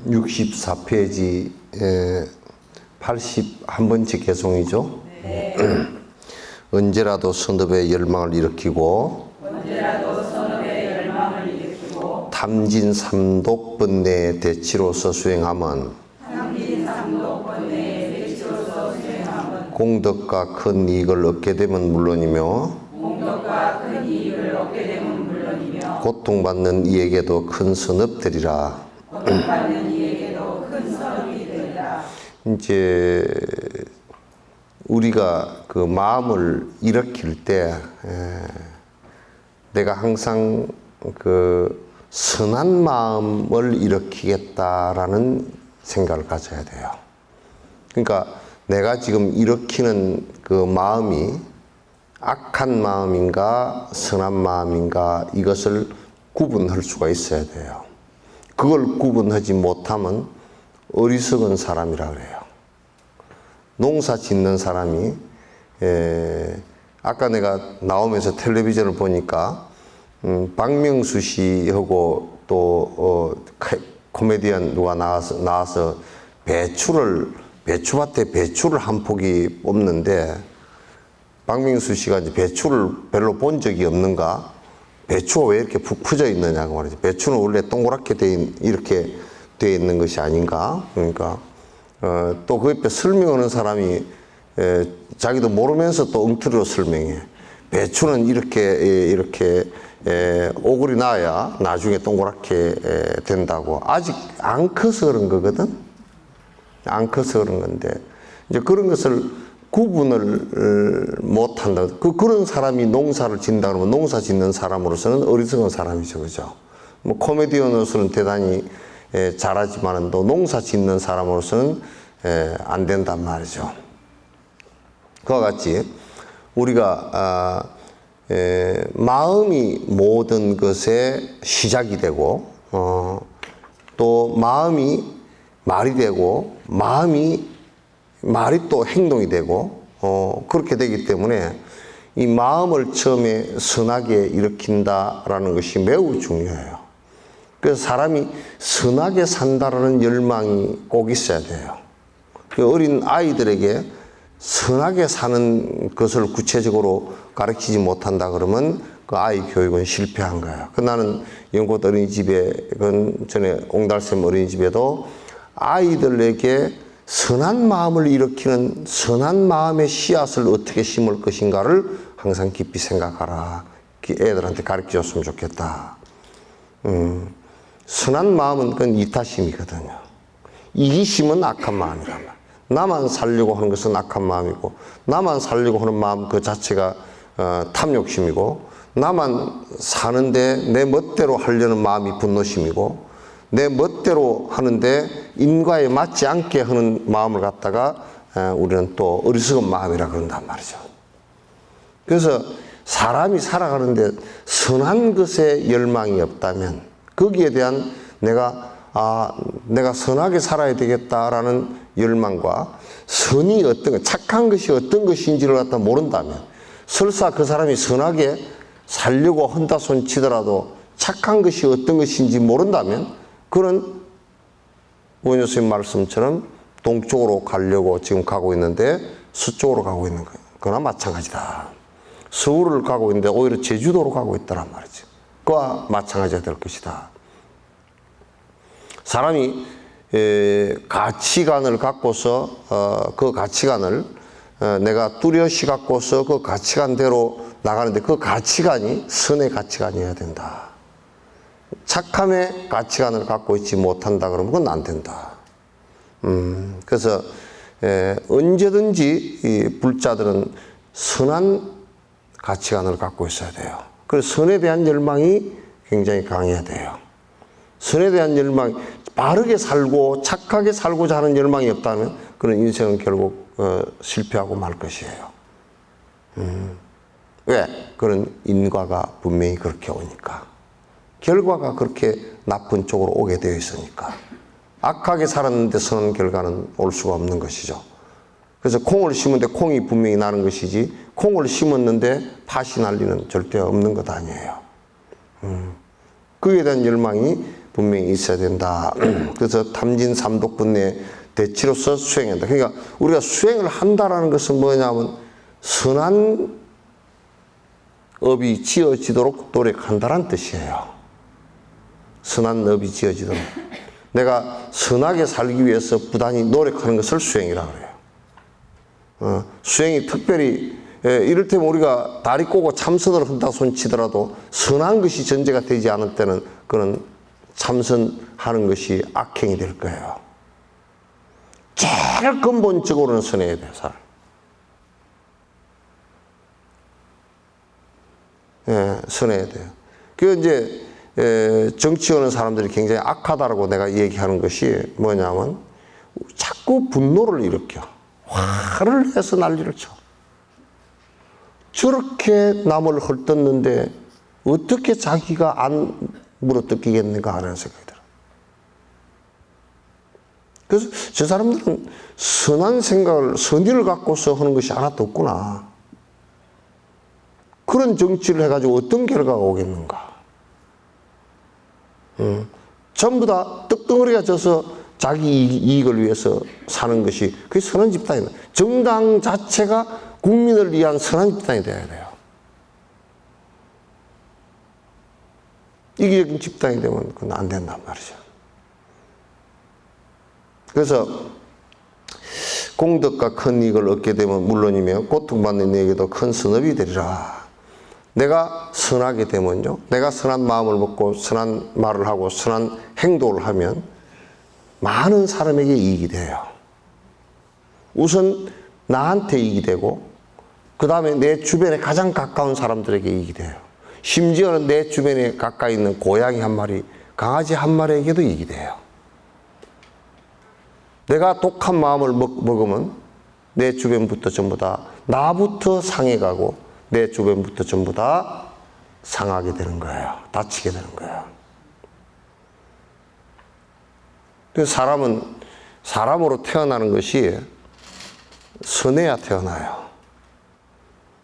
(64페이지) 81번째 개송이죠. 네. 언제라도 선업의 열망을 일으키고 탐진삼독 번뇌의 대치로서 수행함은 공덕과 큰 이익을 얻게 되면 물론이며 고통받는 이에게도 큰 선업되리라. 이제 우리가 그 마음을 일으킬 때 내가 항상 그 선한 마음을 일으키겠다라는 생각을 가져야 돼요. 그러니까 내가 지금 일으키는 그 마음이 악한 마음인가 선한 마음인가 이것을 구분할 수가 있어야 돼요. 그걸 구분하지 못하면 어리석은 사람이라 그래요. 농사 짓는 사람이 아까 내가 나오면서 텔레비전을 보니까 박명수 씨하고 또 코미디언 누가 나와서 배추밭에 배추를 한 포기 뽑는데 박명수 씨가 이제 배추를 별로 본 적이 없는가? 배추가 왜 이렇게 푹 퍼져 있느냐고 말이죠. 배추는 원래 동그랗게 이렇게 되어 있는 것이 아닌가? 그러니까 또 그 옆에 설명하는 사람이 자기도 모르면서 또 엉터리로 설명해. 배추는 이렇게 오글이 나야 나중에 동그랗게 된다고. 아직 안 커서 그런 거거든. 안 커서 그런 건데 이제 그런 것을 구분을 못 한다. 그런 사람이 농사를 짓는다 그러면 농사 짓는 사람으로서는 어리석은 사람이죠, 그죠? 뭐 코미디언으로서는 대단히 잘하지만은 또 농사 짓는 사람으로서는 안 된단 말이죠. 그와 같이 우리가 마음이 모든 것의 시작이 되고 또 마음이 말이 되고 말이 또 행동이 되고 그렇게 되기 때문에 이 마음을 처음에 선하게 일으킨다라는 것이 매우 중요해요. 그래서 사람이 선하게 산다라는 열망이 꼭 있어야 돼요. 어린 아이들에게 선하게 사는 것을 구체적으로 가르치지 못한다 그러면 그 아이 교육은 실패한 거예요. 나는 연꽃 어린이집에, 전에 옹달샘 어린이집에도 아이들에게 선한 마음을 일으키는 선한 마음의 씨앗을 어떻게 심을 것인가를 항상 깊이 생각하라. 애들한테 가르쳐 줬으면 좋겠다. 선한 마음은 그건 이타심이거든요. 이기심은 악한 마음이란 말이에요. 나만 살려고 하는 것은 악한 마음이고, 나만 살려고 하는 마음 그 자체가 탐욕심이고, 나만 사는데 내 멋대로 하려는 마음이 분노심이고, 내 멋대로 하는데 인과에 맞지 않게 하는 마음을 갖다가 우리는 또 어리석은 마음이라 그런단 말이죠. 그래서 사람이 살아가는데 선한 것에 열망이 없다면 거기에 대한 내가 선하게 살아야 되겠다라는 열망과 선이 어떤 것, 착한 것이 어떤 것인지를 갖다 모른다면 설사 그 사람이 선하게 살려고 한다 손치더라도 착한 것이 어떤 것인지 모른다면 그런 원효 선생님 말씀처럼 동쪽으로 가려고 지금 가고 있는데 서쪽으로 가고 있는 거나 마찬가지다. 서울을 가고 있는데 오히려 제주도로 가고 있다란 말이죠. 그와 마찬가지가 될 것이다. 사람이 가치관을 갖고서 그 가치관을 내가 뚜렷이 갖고서 그 가치관대로 나가는데 그 가치관이 선의 가치관이어야 된다. 착함의 가치관을 갖고 있지 못한다 그러면 그건 안 된다. 그래서 언제든지 이 불자들은 선한 가치관을 갖고 있어야 돼요. 그래서 선에 대한 열망이 굉장히 강해야 돼요. 선에 대한 열망, 바르게 살고 착하게 살고자 하는 열망이 없다면 그런 인생은 결국 실패하고 말 것이에요. 왜? 그런 인과가 분명히 그렇게 오니까. 결과가 그렇게 나쁜 쪽으로 오게 되어 있으니까. 악하게 살았는데 선한 결과는 올 수가 없는 것이죠. 그래서 콩을 심은데 콩이 분명히 나는 것이지 콩을 심었는데 팥이 날 리는 절대 없는 것 아니에요. 그에 대한 열망이 분명히 있어야 된다. 그래서 탐진 삼독분의 대치로서 수행한다. 그러니까 우리가 수행을 한다라는 것은 뭐냐면 선한 업이 지어지도록 노력한다는 뜻이에요. 선한 업이 지어지도록. 내가 선하게 살기 위해서 부단히 노력하는 것을 수행이라고 그래요. 수행이 특별히 이를테면 우리가 다리 꼬고 참선을 한다 손치더라도 선한 것이 전제가 되지 않을 때는 그런 참선하는 것이 악행이 될 거예요. 제일 근본적으로는 선해야 돼요, 사람. 선해야 돼요. 그 이제 정치하는 사람들이 굉장히 악하다라고 내가 얘기하는 것이 뭐냐면 자꾸 분노를 일으켜 화를 해서 난리를 쳐. 저렇게 남을 헐뜯는데 어떻게 자기가 안 물어뜯기겠는가 하는 생각이 들어요. 그래서 저 사람들은 선한 생각을, 선의를 갖고서 하는 것이 하나도 없구나. 그런 정치를 해가지고 어떤 결과가 오겠는가. 전부 다 떡덩어리가 져서 자기 이익을 위해서 사는 것이 그게 선한 집단이다. 정당 자체가 국민을 위한 선한 집단이 되어야 돼요. 이기적인 집단이 되면 그건 안 된단 말이죠. 그래서 공덕과 큰 이익을 얻게 되면 물론이며 고통받는 이에게도 큰 선업이 되리라. 내가 선하게 되면요, 내가 선한 마음을 먹고 선한 말을 하고 선한 행동을 하면 많은 사람에게 이익이 돼요. 우선 나한테 이익이 되고 그 다음에 내 주변에 가장 가까운 사람들에게 이익이 돼요. 심지어는 내 주변에 가까이 있는 고양이 한 마리, 강아지 한 마리에게도 이익이 돼요. 내가 독한 마음을 먹으면 내 주변부터 전부 다 나부터 상해가고 내 주변부터 전부 다 상하게 되는 거예요. 다치게 되는 거예요. 그래서 사람은 사람으로 태어나는 것이 선해야 태어나요.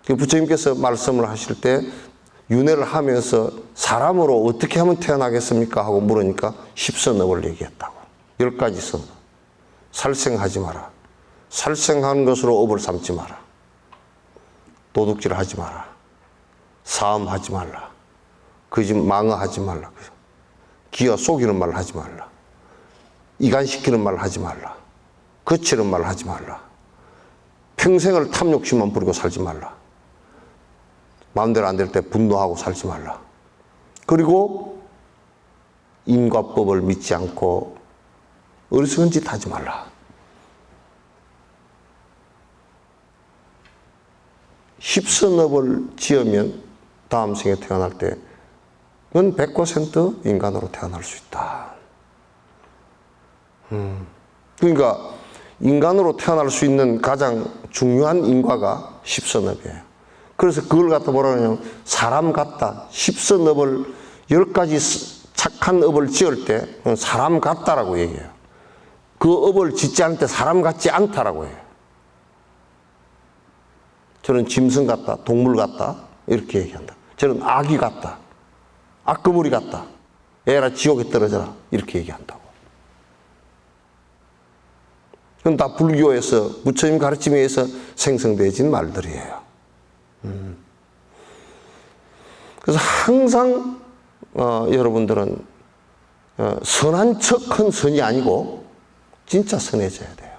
부처님께서 말씀을 하실 때 윤회를 하면서 사람으로 어떻게 하면 태어나겠습니까? 하고 물으니까 10선업을 얘기했다고. 10가지 선. 살생하지 마라. 살생하는 것으로 업을 삼지 마라. 도둑질 하지 마라. 사음하지 말라. 그 집 망어하지 말라. 기어 속이는 말 하지 말라. 이간시키는 말 하지 말라. 거치는 말 하지 말라. 평생을 탐욕심만 부리고 살지 말라. 마음대로 안 될 때 분노하고 살지 말라. 그리고 인과법을 믿지 않고 어리석은 짓 하지 말라. 10선업을 지으면 다음 생에 태어날 때 그건 100% 인간으로 태어날 수 있다. 그러니까 인간으로 태어날 수 있는 가장 중요한 인과가 10선업이에요. 그래서 그걸 갖다 뭐라 그러냐면 사람 같다. 10선업을 10가지 착한 업을 지을 때 사람 같다라고 얘기해요. 그 업을 짓지 않을 때 사람 같지 않다라고 해요. 저는 짐승 같다, 동물 같다 이렇게 얘기한다. 저는 아기 같다, 악거물이 같다, 애라 지옥에 떨어져라 이렇게 얘기한다고. 그건 다 불교에서, 부처님 가르침에 의해서 생성되어진 말들이에요. 그래서 항상 여러분들은 선한 척한 선이 아니고 진짜 선해져야 돼요.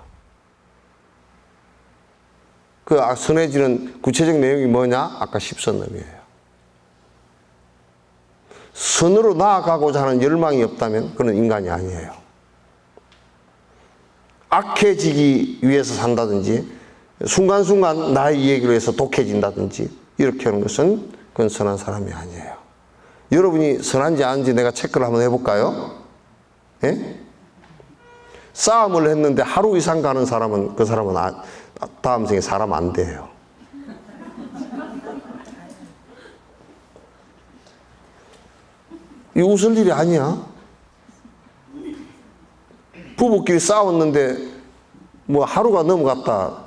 그 선해지는 구체적 내용이 뭐냐? 아까 십선놈이에요. 선으로 나아가고자 하는 열망이 없다면 그는 인간이 아니에요. 악해지기 위해서 산다든지 순간순간 나의 얘기로 해서 독해진다든지 이렇게 하는 것은 그건 선한 사람이 아니에요. 여러분이 선한지 아닌지 내가 체크를 한번 해볼까요? 예? 싸움을 했는데 하루 이상 가는 사람은 그 사람은 다음 생에 사람 안 돼요. 이 웃을 일이 아니야. 부부끼리 싸웠는데 뭐 하루가 넘어갔다.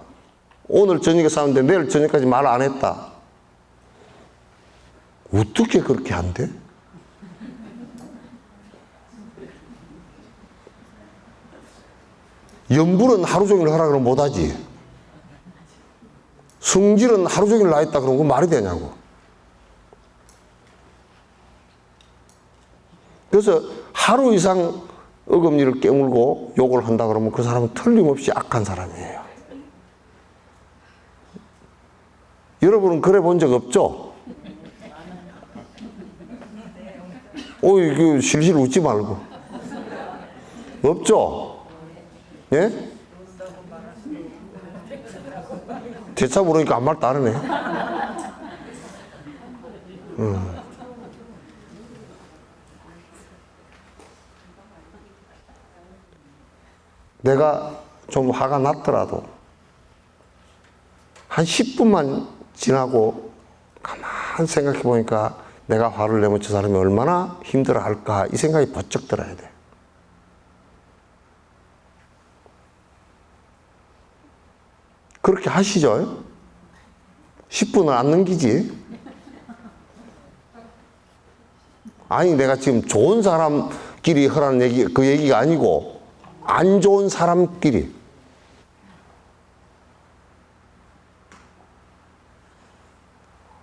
오늘 저녁에 싸웠는데 내일 저녁까지 말 안 했다. 어떻게 그렇게 안 돼? 염불은 하루 종일 하라 그러면 못하지. 성질은 하루 종일 나 있다 그러면 그 말이 되냐고. 그래서 하루 이상 어금니를 깨물고 욕을 한다 그러면 그 사람은 틀림없이 악한 사람이에요. 여러분은 그래 본 적 없죠? 어이, 그 실실 웃지 말고. 없죠? 예? 대차 물으니까 아무 말도 안 하네. 내가 좀 화가 났더라도 한 10분만 지나고 가만히 생각해 보니까 내가 화를 내면 저 사람이 얼마나 힘들어 할까 이 생각이 번쩍 들어야 돼. 그렇게 하시죠? 10분은 안 넘기지. 아니 내가 지금 좋은 사람끼리 하라는 얘기, 그 얘기가 아니고 안 좋은 사람끼리.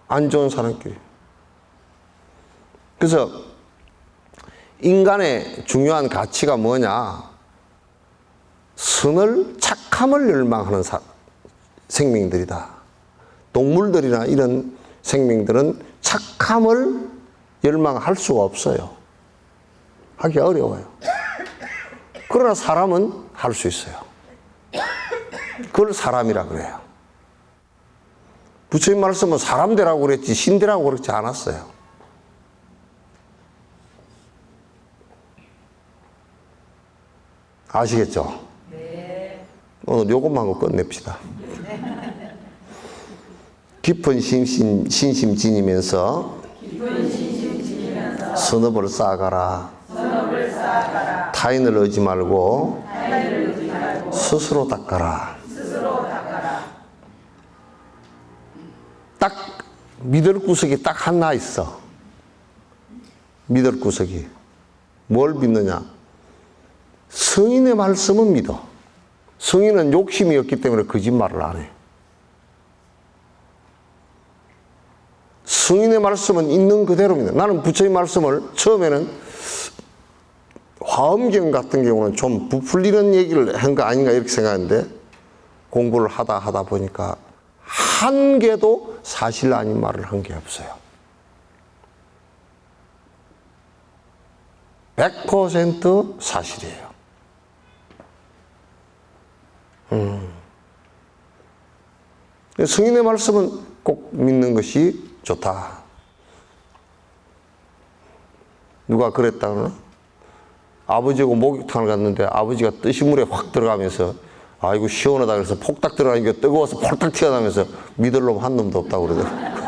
안 좋은 사람끼리. 그래서 인간의 중요한 가치가 뭐냐? 선을, 착함을 열망하는 생명들이다. 동물들이나 이런 생명들은 착함을 열망할 수가 없어요. 하기 어려워요. 그러나 사람은 할 수 있어요. 그걸 사람이라 그래요. 부처님 말씀은 사람 되라고 그랬지 신 되라고 그러지 않았어요. 아시겠죠? 네. 오늘 요것만 하고 끝냅시다. 깊은 신심지니면서 선업을 쌓아가라. 타인을 의지 말고 스스로 닦아라. 딱 믿을 구석이 딱 하나 있어. 믿을 구석이. 뭘 믿느냐? 성인의 말씀은 믿어. 성인은 욕심이 없기 때문에 거짓말을 안 해. 성인의 말씀은 있는 그대로 믿어. 나는 부처님 말씀을 처음에는 화엄경 같은 경우는 좀 부풀리는 얘기를 한 거 아닌가 이렇게 생각했는데 공부를 하다 보니까 한 개도 사실 아닌 말을 한 게 없어요. 100% 사실이에요. 성인의 말씀은 꼭 믿는 것이 좋다. 누가 그랬다 그러나? 아버지하고 목욕탕을 갔는데 아버지가 뜨신 물에 확 들어가면서 아이고 시원하다 그래서 폭닥 들어가니까 뜨거워서 폴딱 튀어나오면서 믿을 놈 한 놈도 없다고 그러더라고요.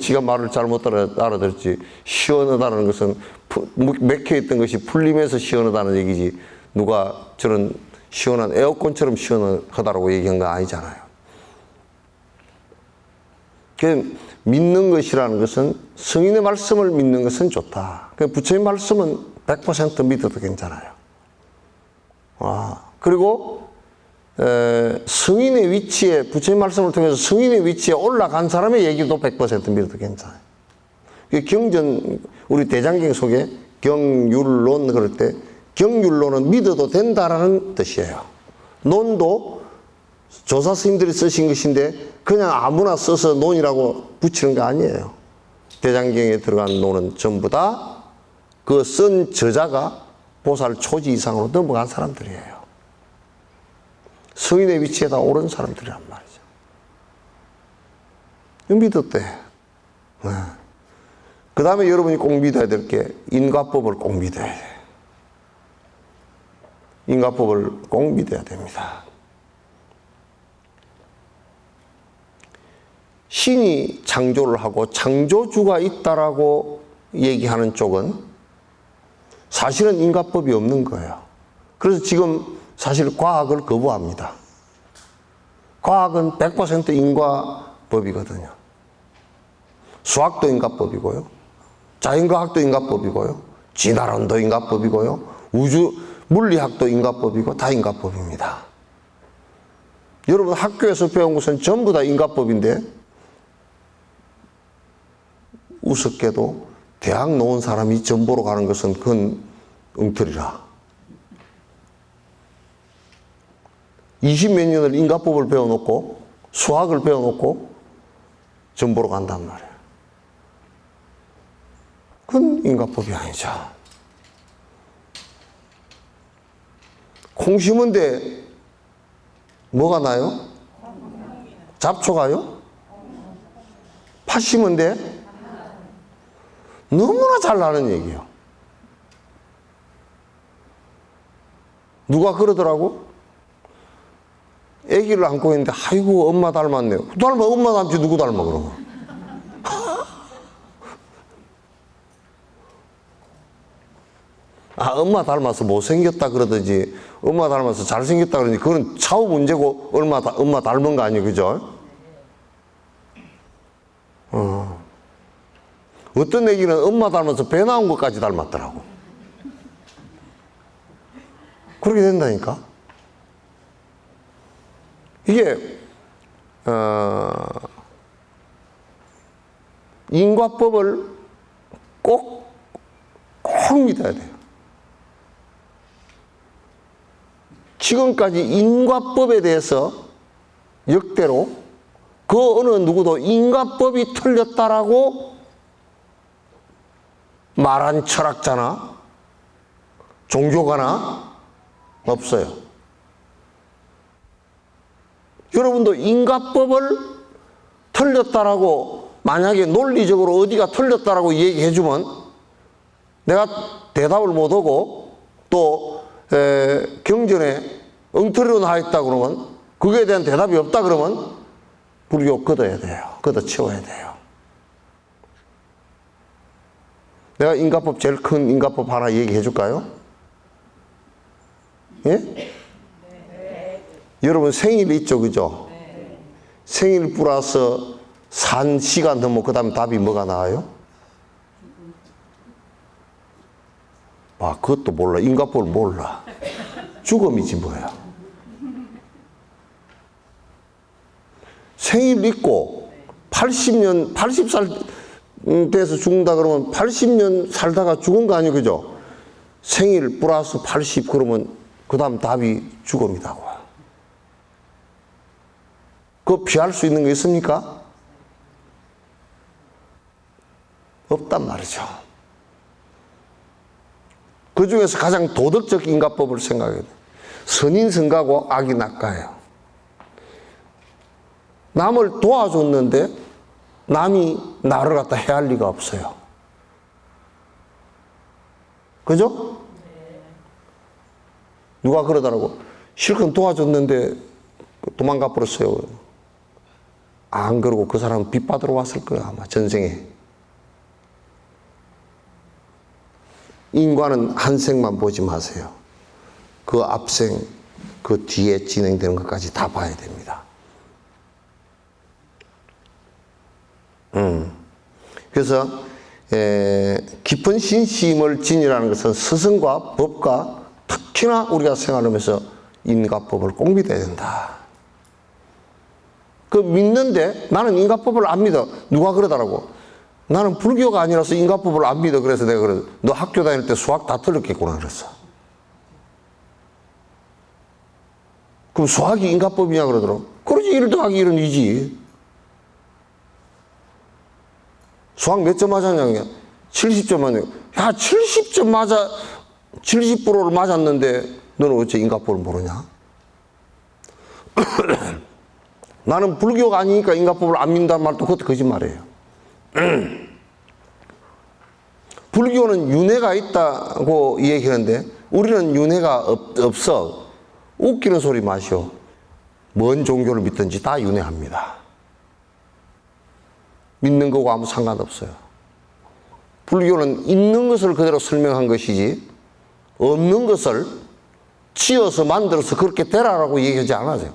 지가 말을 잘못 알아들었지. 시원하다는 것은 맥혀있던 것이 풀리면서 시원하다는 얘기지 누가 저런 시원한 에어컨처럼 시원하다라고 얘기한 거 아니잖아요. 그 믿는 것이라는 것은 성인의 말씀을 믿는 것은 좋다. 그 부처님 말씀은 100% 믿어도 괜찮아요. 그리고 성인의 위치에, 부처님 말씀을 통해서 성인의 위치에 올라간 사람의 얘기도 100% 믿어도 괜찮아요. 경전, 우리 대장경 속에 경율론 그럴 때 경율론은 믿어도 된다라는 뜻이에요. 논도 조사 스님들이 쓰신 것인데 그냥 아무나 써서 논이라고 붙이는 게 아니에요. 대장경에 들어간 논은 전부 다 그 쓴 저자가 보살 초지 이상으로 넘어간 사람들이에요. 성인의 위치에다 오른 사람들이란 말이죠. 믿었대. 그 다음에 여러분이 꼭 믿어야 될 게 인과법을 꼭 믿어야 돼. 인과법을 꼭 믿어야 됩니다. 신이 창조를 하고 창조주가 있다라고 얘기하는 쪽은 사실은 인과법이 없는 거예요. 그래서 지금 사실 과학을 거부합니다. 과학은 100% 인과법이거든요. 수학도 인과법이고요. 자연과학도 인과법이고요. 진화론도 인과법이고요. 물리학도 인과법이고 다 인과법입니다. 여러분 학교에서 배운 것은 전부 다 인과법인데 우습게도 대학 놓은 사람이 점 보러 가는 것은 그건 엉터리라. 20몇 년을 인과법을 배워놓고 수학을 배워놓고 점 보러 간단 말이에요. 그건 인과법이 아니죠. 콩 심은데 뭐가 나요? 잡초가요? 팥 심은데 너무나 잘 나는 얘기예요. 누가 그러더라고? 아기를 안고 있는데 아이고 엄마 닮았네요. 엄마 닮지 누구 닮아 그러면? 엄마 닮아서 못생겼다 그러든지 엄마 닮아서 잘생겼다 그러든지 그건 차후 문제고 엄마 닮은 거 아니에요. 그죠? 어떤 애기는 엄마 닮아서 배 나온 것까지 닮았더라고. 그렇게 된다니까. 이게 인과법을 꼭 믿어야 돼요. 지금까지 인과법에 대해서 역대로 그 어느 누구도 인과법이 틀렸다라고 말한 철학자나 종교가나 없어요. 여러분도 인과법을 틀렸다라고 만약에 논리적으로 어디가 틀렸다라고 얘기해주면 내가 대답을 못하고 또 경전에 엉터리로 나와있다 그러면 그거에 대한 대답이 없다 그러면 불교 걷어야 돼요. 걷어치워야 돼요. 내가 인과법 제일 큰 인과법 하나 얘기해 줄까요? 예? 네. 여러분 생일 있죠, 그죠? 네. 생일 플러스 산 시간 넘어 그 다음에 답이 뭐가 나와요? 그것도 몰라. 인과법을 몰라. 죽음이지 뭐야. 생일 있고 80살 돼서 죽는다 그러면 80년 살다가 죽은 거 아니에요, 그죠? 생일 플러스 80 그러면 그 다음 답이 죽음이라고. 그거 피할 수 있는 게 있습니까? 없단 말이죠. 그 중에서 가장 도덕적 인과법을 생각해야 돼요. 선인 선가고 악이 낙가예요. 남을 도와줬는데 남이 나를 갖다 해할 리가 없어요. 그죠? 누가 그러더라고. 실컷 도와줬는데 도망가 버렸어요. 안 그러고 그 사람은 빚 받으러 왔을 거야, 아마 전생에. 인과는 한 생만 보지 마세요. 그 앞생, 그 뒤에 진행되는 것까지 다 봐야 됩니다. 그래서 깊은 신심을 지니라는 것은 스승과 법과 특히나 우리가 생활하면서 인과법을 꼭 믿어야 된다. 그 믿는데 나는 인과법을 안 믿어. 누가 그러더라고. 나는 불교가 아니라서 인과법을 안 믿어. 그래서 내가 그래. 너 학교 다닐 때 수학 다 틀렸겠구나 그랬어. 그럼 수학이 인과법이냐 그러더라고. 그러지 1 더하기 1은 2지. 수학 몇 점 맞았냐? 70점 맞냐? 야 70점 맞아 70%를 맞았는데 너는 어째 인과법을 모르냐? 나는 불교가 아니니까 인과법을 안 믿는다는 말도 그것도 거짓말이에요. 불교는 윤회가 있다고 얘기하는데 우리는 윤회가 없어. 웃기는 소리 마시오. 뭔 종교를 믿든지 다 윤회합니다. 믿는 거고 아무 상관없어요. 불교는 있는 것을 그대로 설명한 것이지 없는 것을 지어서 만들어서 그렇게 되라라고 얘기하지 않아요.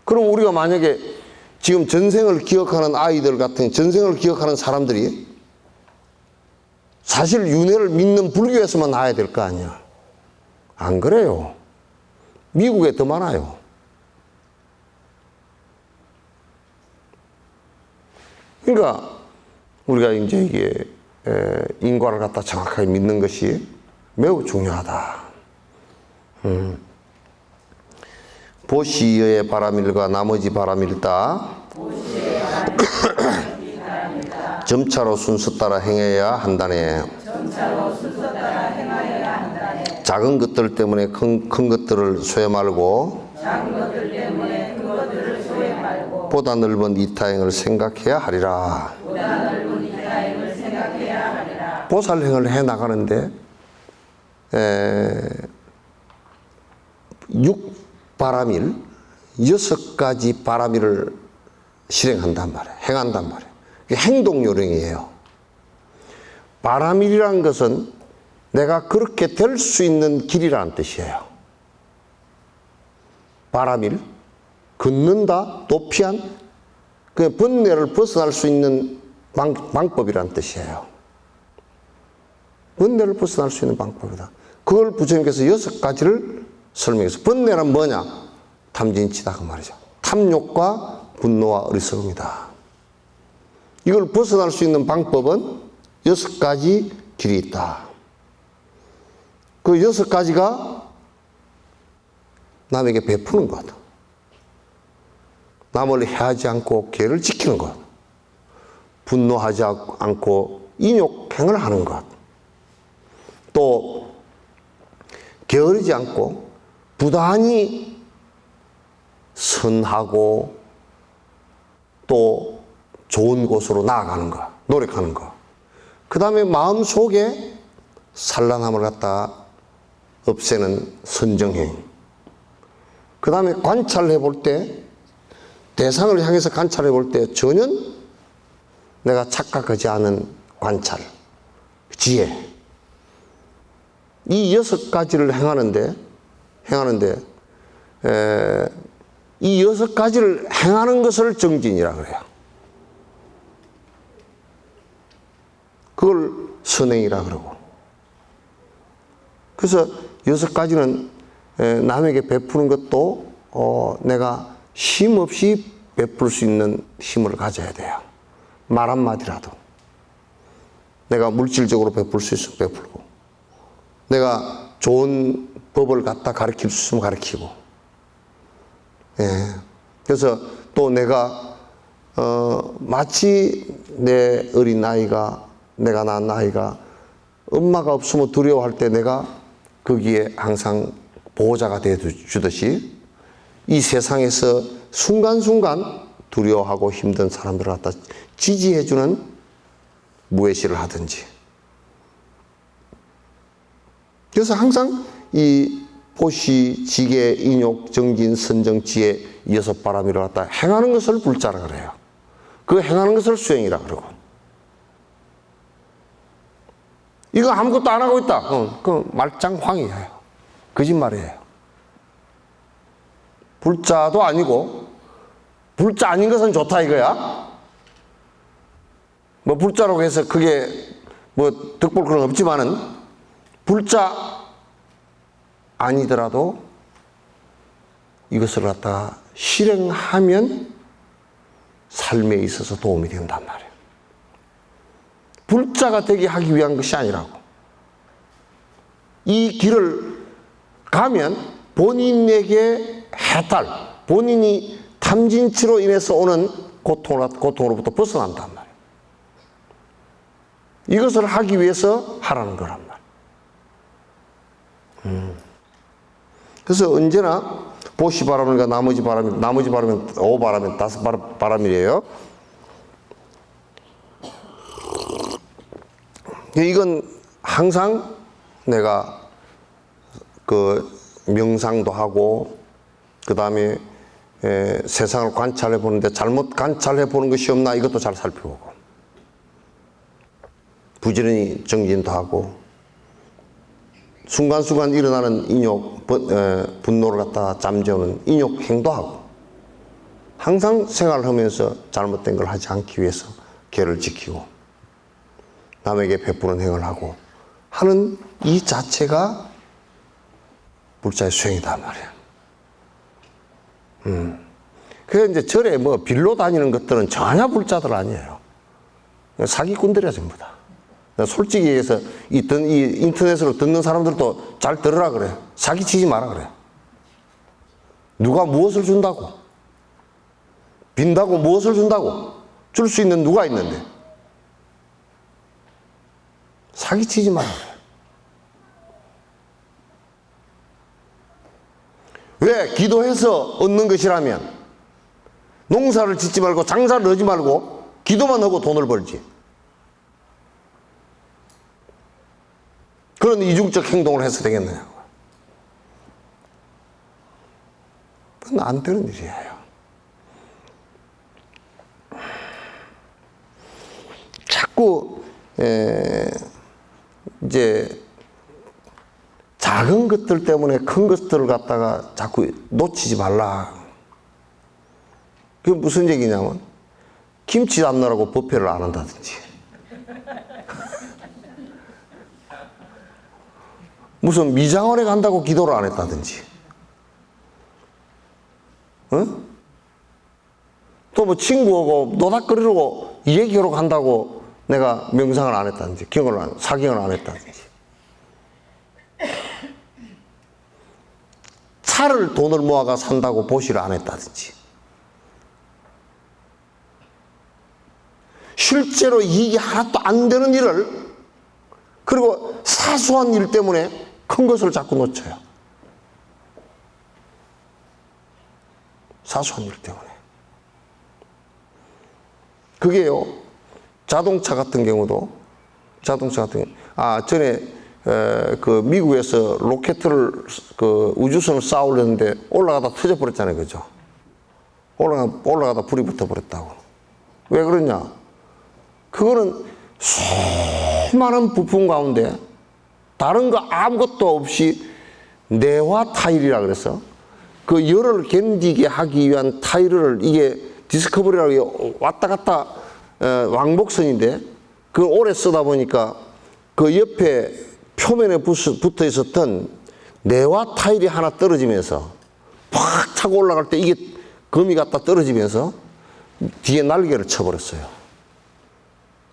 그럼 우리가 만약에 지금 전생을 기억하는 아이들 같은 전생을 기억하는 사람들이 사실 윤회를 믿는 불교에서만 나와야 될 거 아니야. 안 그래요. 미국에 더 많아요. 그러니까 우리가 이제 이게 인과를 갖다 정확하게 믿는 것이 매우 중요하다. 보시의 바람일과 나머지 바람일다. 점차로 순서 따라 행해야 한다네. 작은 것들 때문에 큰 것들을 쇠 말고 보다 넓은 이타행을 생각해야 하리라. 보살행을 해 나가는데 6바람일 6가지 바람일을 실행한단 말이에요. 행한단 말이에요. 행동 요령이에요. 바람일이라는 것은 내가 그렇게 될 수 있는 길이라는 뜻이에요. 바람일, 걷는다, 도피한, 그 번뇌를 벗어날 수 있는 방법이라는 뜻이에요. 번뇌를 벗어날 수 있는 방법이다. 그걸 부처님께서 6가지를 설명해서 번뇌란 뭐냐? 탐진치다 그 말이죠. 탐욕과 분노와 어리석음이다. 이걸 벗어날 수 있는 방법은 6가지 길이 있다. 그 6가지가 남에게 베푸는 것, 남을 해하지 않고 계를 지키는 것, 분노하지 않고 인욕행을 하는 것, 또 게으르지 않고 부단히 선하고 또 좋은 곳으로 나아가는 것, 노력하는 것. 그 다음에 마음속에 산란함을 갖다 없애는 선정행. 그 다음에 관찰해 볼 때, 대상을 향해서 관찰해 볼 때 전혀 내가 착각하지 않은 관찰, 지혜. 이 6가지를 행하는데 이 6가지를 행하는 것을 정진이라 그래요. 그걸 선행이라 그러고. 그래서 6가지는 남에게 베푸는 것도 내가 쉼 없이 베풀 수 있는 힘을 가져야 돼요. 말 한마디라도. 내가 물질적으로 베풀 수 있으면 베풀고, 내가 좋은 법을 갖다 가르칠 수 있으면 가르치고, 예. 그래서 또 내가 마치 내 어린 아이가, 내가 낳은 아이가 엄마가 없으면 두려워할 때 내가 거기에 항상 보호자가 되어 주듯이 이 세상에서 순간순간 두려워하고 힘든 사람들을 갖다 지지해주는 무예시를 하든지. 그래서 항상 이 보시, 지계, 인욕, 정진, 선정, 지혜 6바람일을 갖다 행하는 것을 불자라 그래요. 그 행하는 것을 수행이라 그러고. 이거 아무것도 안 하고 있다. 그 말짱황이에요. 거짓말이에요. 불자도 아니고 불자 아닌 것은 좋다 이거야. 뭐 불자라고 해서 그게 뭐 득볼 그런 거 없지만은 불자 아니더라도 이것을 갖다가 실행하면 삶에 있어서 도움이 된단 말이에요. 불자가 되게 하기 위한 것이 아니라고. 이 길을 가면 본인에게 해탈, 본인이 탐진치로 인해서 오는 고통으로부터 벗어난단 말이에요. 이것을 하기 위해서 하라는 거란 말이에요. 그래서 언제나 보시바람과 나머지바람은 5바람은 5바람이래요. 이건 항상 내가 그 명상도 하고 그 다음에 세상을 관찰해 보는데 잘못 관찰해 보는 것이 없나 이것도 잘 살펴보고 부지런히 정진도 하고 순간순간 일어나는 인욕, 분노를 갖다가 잠재우는 인욕행도 하고 항상 생활을 하면서 잘못된 걸 하지 않기 위해서 계를 지키고 남에게 베푸는 행을 하고 하는 이 자체가 불자의 수행이다 말이야. 그래서 이제 절에 뭐 빌로 다니는 것들은 전혀 불자들 아니에요. 사기꾼들이야 전부 다. 솔직히 얘기해서 이 인터넷으로 듣는 사람들도 잘 들으라 그래. 사기치지 마라 그래. 누가 무엇을 준다고? 빈다고 무엇을 준다고? 줄 수 있는 누가 있는데? 사기치지 마라 그래. 왜? 기도해서 얻는 것이라면 농사를 짓지 말고 장사를 하지 말고 기도만 하고 돈을 벌지. 그런 이중적 행동을 해서 되겠느냐고. 그건 안 되는 일이에요. 자꾸 이제 작은 것들 때문에 큰 것들을 갖다가 자꾸 놓치지 말라. 그게 무슨 얘기냐면 김치 담느라고 법회를 안 한다든지 무슨 미장원에 간다고 기도를 안 했다든지 또 뭐 친구하고 노닥거리려고 얘기하러 간다고 내가 명상을 안 했다든지 사경을 안 했다든지 차를 돈을 모아가 산다고 보시를 안 했다든지 실제로 이익이 하나도 안 되는 일을 그리고 사소한 일 때문에 큰 것을 자꾸 놓쳐요. 사소한 일 때문에. 그게요, 자동차 같은 경우, 전에, 그 미국에서 로켓을, 우주선을 쌓으려는데 올라가다 터져버렸잖아요. 그죠? 올라가다 불이 붙어버렸다고. 왜 그러냐? 그거는 수많은 부품 가운데 다른 거 아무것도 없이 내화 타일이라 그래서 그 열을 견디게 하기 위한 타일을 이게 디스커버리라고 왔다 갔다 왕복선인데 그걸 오래 쓰다 보니까 그 옆에 표면에 붙어 있었던 내화 타일이 하나 떨어지면서 팍 차고 올라갈 때 이게 금이 갖다 떨어지면서 뒤에 날개를 쳐버렸어요.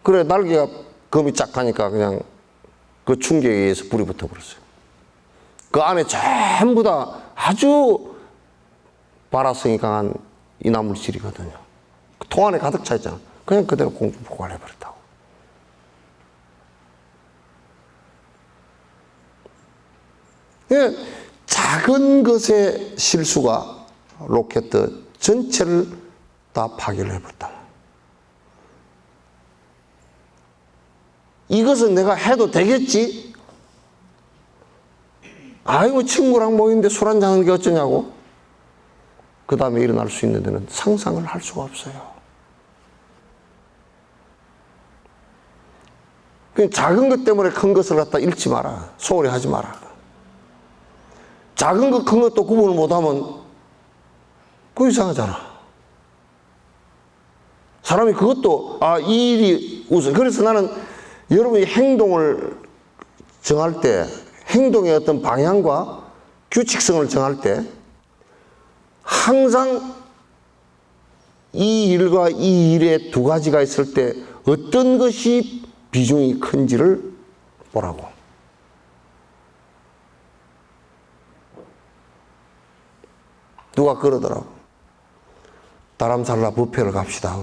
그래 날개가 금이 쫙 가니까 그냥 그 충격에 의해서 불이 붙어버렸어요. 그 안에 전부 다 아주 발화성이 강한 이나물질이거든요. 그 통 안에 가득 차 있잖아. 그냥 그대로 공중 포괄해버렸다고. 작은 것의 실수가 로켓 전체를 다 파괴를 해버렸다. 이것은 내가 해도 되겠지? 아이고 친구랑 모이는데 술 한잔하는 게 어쩌냐고? 그 다음에 일어날 수 있는 데는 상상을 할 수가 없어요. 그냥 작은 것 때문에 큰 것을 갖다 잃지 마라. 소홀히 하지 마라. 작은 것, 큰 것도 구분을 못하면 그거 이상하잖아. 사람이 그것도, 이 일이 우선. 그래서 나는 여러분이 행동을 정할 때, 행동의 어떤 방향과 규칙성을 정할 때, 항상 이 일과 이 일의 두 가지가 있을 때 어떤 것이 비중이 큰지를 보라고. 누가 그러더라고. 다람살라 뷔페를 갑시다.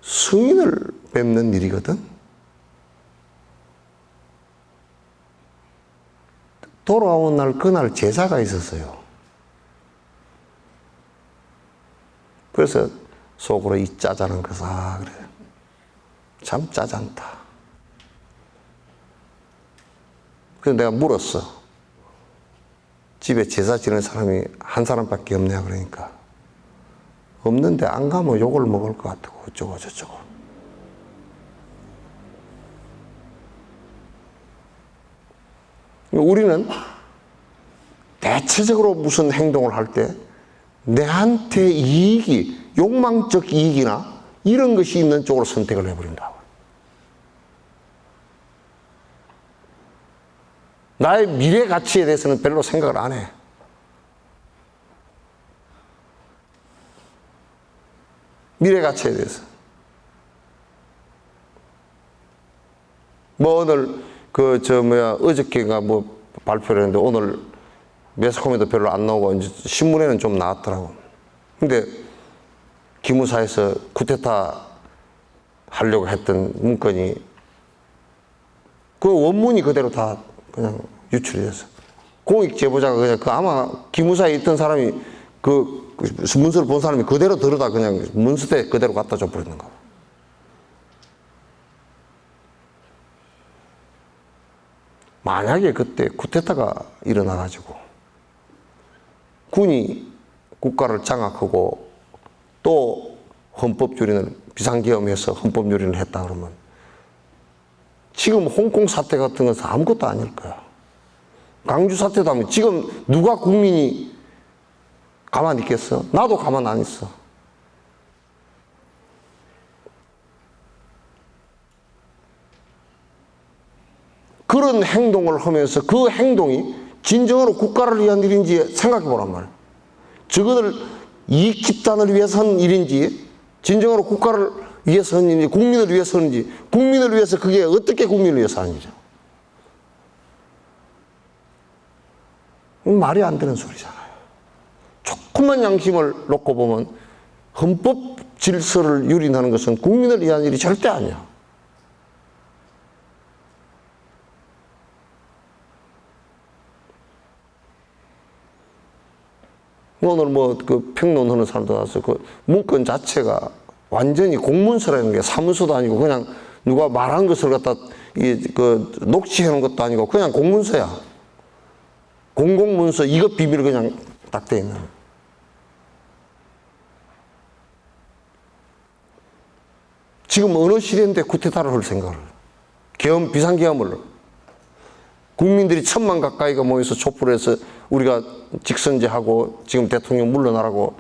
승인을 뵙는 일이거든. 돌아온 날, 그날 제사가 있었어요. 그래서 속으로 이 짜잔한 것을, 그래. 참 짜잔다. 그래서 내가 물었어. 집에 제사 지내는 사람이 한 사람밖에 없냐, 그러니까. 없는데 안 가면 욕을 먹을 것 같다고, 어쩌고 저쩌고. 우리는 대체적으로 무슨 행동을 할 때 내한테 이익이, 욕망적 이익이나 이런 것이 있는 쪽으로 선택을 해버린다고. 나의 미래 가치에 대해서는 별로 생각을 안 해. 미래 가치에 대해서. 오늘, 어저께가 발표를 했는데 오늘 매스컴에도 별로 안 나오고, 이제 신문에는 좀 나왔더라고. 근데 기무사에서 쿠데타 하려고 했던 문건이 그 원문이 그대로 다 그냥 유출이 됐어. 공익 제보자가 그냥 아마 기무사에 있던 사람이 그 문서를 본 사람이 그대로 들어다 그냥 문서대 그대로 갖다 줘 버리는 거. 만약에 그때 쿠데타가 일어나가지고 군이 국가를 장악하고 또 헌법유린을 비상계엄해서 헌법유린을 했다 그러면 지금 홍콩 사태 같은 것은 아무것도 아닐 거야. 광주 사태도 하면 지금 누가 국민이 가만히 있겠어? 나도 가만 안 있어. 그런 행동을 하면서 그 행동이 진정으로 국가를 위한 일인지 생각해 보란 말이야. 저것을 이익 집단을 위해서 한 일인지, 진정으로 국가를 위해서 한 일인지, 국민을 위해서 하는지, 국민을 위해서 그게 어떻게 국민을 위해서 하는지죠. 말이 안 되는 소리잖아요. 조금만 양심을 놓고 보면 헌법 질서를 유린하는 것은 국민을 위한 일이 절대 아니야. 오늘 그 평론하는 사람도 와서 그 문건 자체가 완전히 공문서라는 게 사문서도 아니고 그냥 누가 말한 것을 갖다 녹취해 놓은 것도 아니고 그냥 공문서야. 공공문서 이것 비밀 그냥 딱 돼 있는. 지금 어느 시대인데 쿠데타를 할 생각을. 비상계엄을. 국민들이 1000만 가까이가 모여서 촛불을 해서 우리가 직선제하고 지금 대통령 물러나라고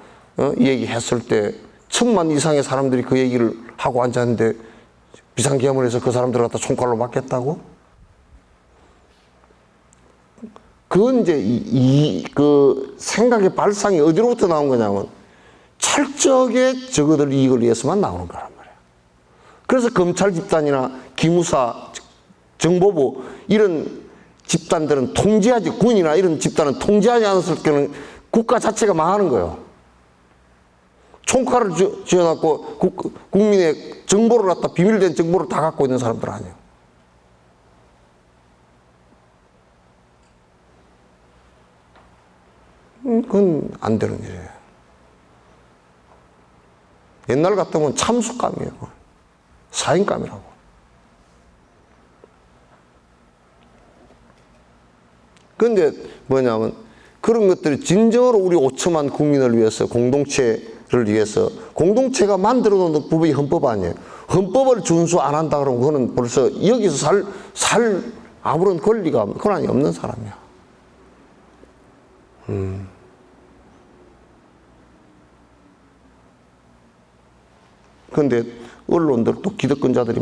얘기했을 때 1000만 이상의 사람들이 그 얘기를 하고 앉았는데 비상계엄을 해서 그 사람들을 갖다 총칼로 맞겠다고? 그건 이제 그 생각의 발상이 어디로부터 나온 거냐면 철저하게 저거들 이익을 위해서만 나오는 거란 말이에요. 그래서 검찰 집단이나 기무사, 정보부 이런 집단들은 통제하지, 군이나 이런 집단은 통제하지 않았을 때는 국가 자체가 망하는 거예요. 총칼을 쥐어놨고 국민의 정보를 갖다 비밀된 정보를 다 갖고 있는 사람들 아니에요. 그건 안 되는 일이에요. 옛날 같으면 참수감이에요. 사인감이라고. 그런데 뭐냐면 그런 것들이 진정으로 우리 5천만 국민을 위해서 공동체를 위해서 공동체가 만들어 놓은 법이 헌법 아니에요. 헌법을 준수 안 한다 그러면 그거는 벌써 여기서 살 아무런 권리가 권한이 없는 사람이야. 그런데 언론들 또 기득권자들이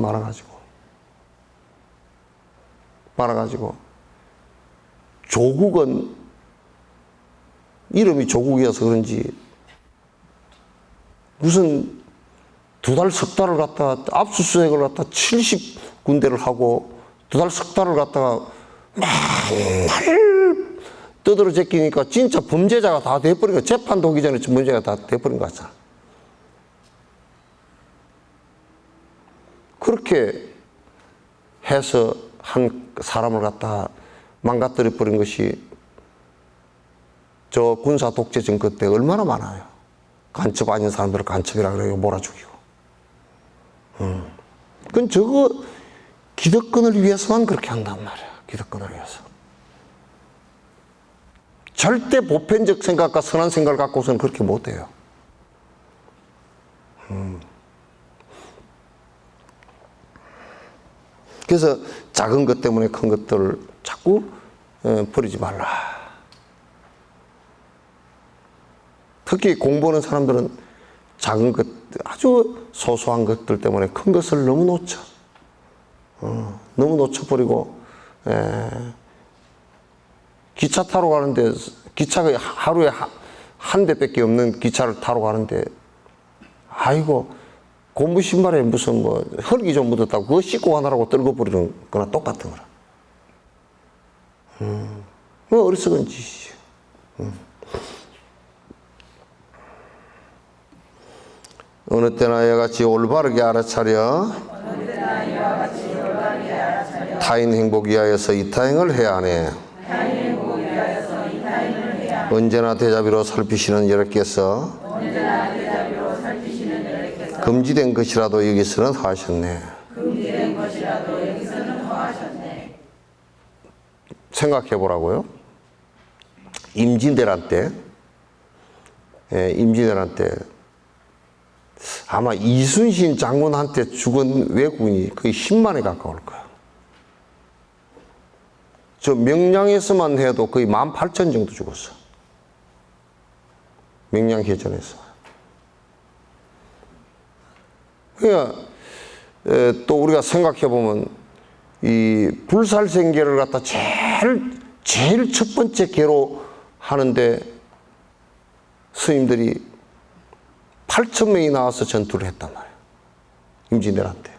많아가지고 조국은 이름이 조국이어서 그런지 무슨 두 달 석 달을 갖다가 압수수색을 갖다 70군데를 하고 두 달 석 달을 갖다가 맨날 떠들어 제끼니까 진짜 범죄자가 다 돼버린 거야. 재판도 오기 전에 범죄가 다 돼버린 거 같잖아. 그렇게 해서 한 사람을 갖다 망가뜨려 버린 것이 저 군사 독재 정권 때 얼마나 많아요. 간첩 아닌 사람들을 간첩이라 그래요. 몰아 죽이고. 그건 저거 기득권을 위해서만 그렇게 한단 말이야. 기득권을 위해서. 절대 보편적 생각과 선한 생각을 갖고서는 그렇게 못해요. 그래서 작은 것 때문에 큰 것들을 자꾸 버리지 말라. 특히 공부하는 사람들은 작은 것, 아주 소소한 것들 때문에 큰 것을 너무 놓쳐. 너무 놓쳐버리고, 기차 타러 가는데, 기차가 하루에 한 대밖에 없는 기차를 타러 가는데, 아이고, 고무 신발에 무슨 뭐 흙이 좀 묻었다고 그거 씻고 가느라고 떨궈 버리는 거나 똑같은 거라. 뭐 어리석은 짓이지. 어느 때나 이와 같이 올바르게 알아차려 타인 행복 위하여서 이타행을 해야 하네. 언제나 대자비로 살피시는 여러께서 금지된 것이라도 여기서는 하셨네. 생각해 보라고요. 임진왜란 때 아마 이순신 장군한테 죽은 왜군이 거의 10만에 가까울 거야. 저 명량에서만 해도 거의 18,000 정도 죽었어. 명량해전에서. 그러니까 또 우리가 생각해 보면 이 불살생계를 갖다 제일 첫 번째 계로 하는데 스님들이 8,000명이 나와서 전투를 했단 말이에요. 임진왜란 때.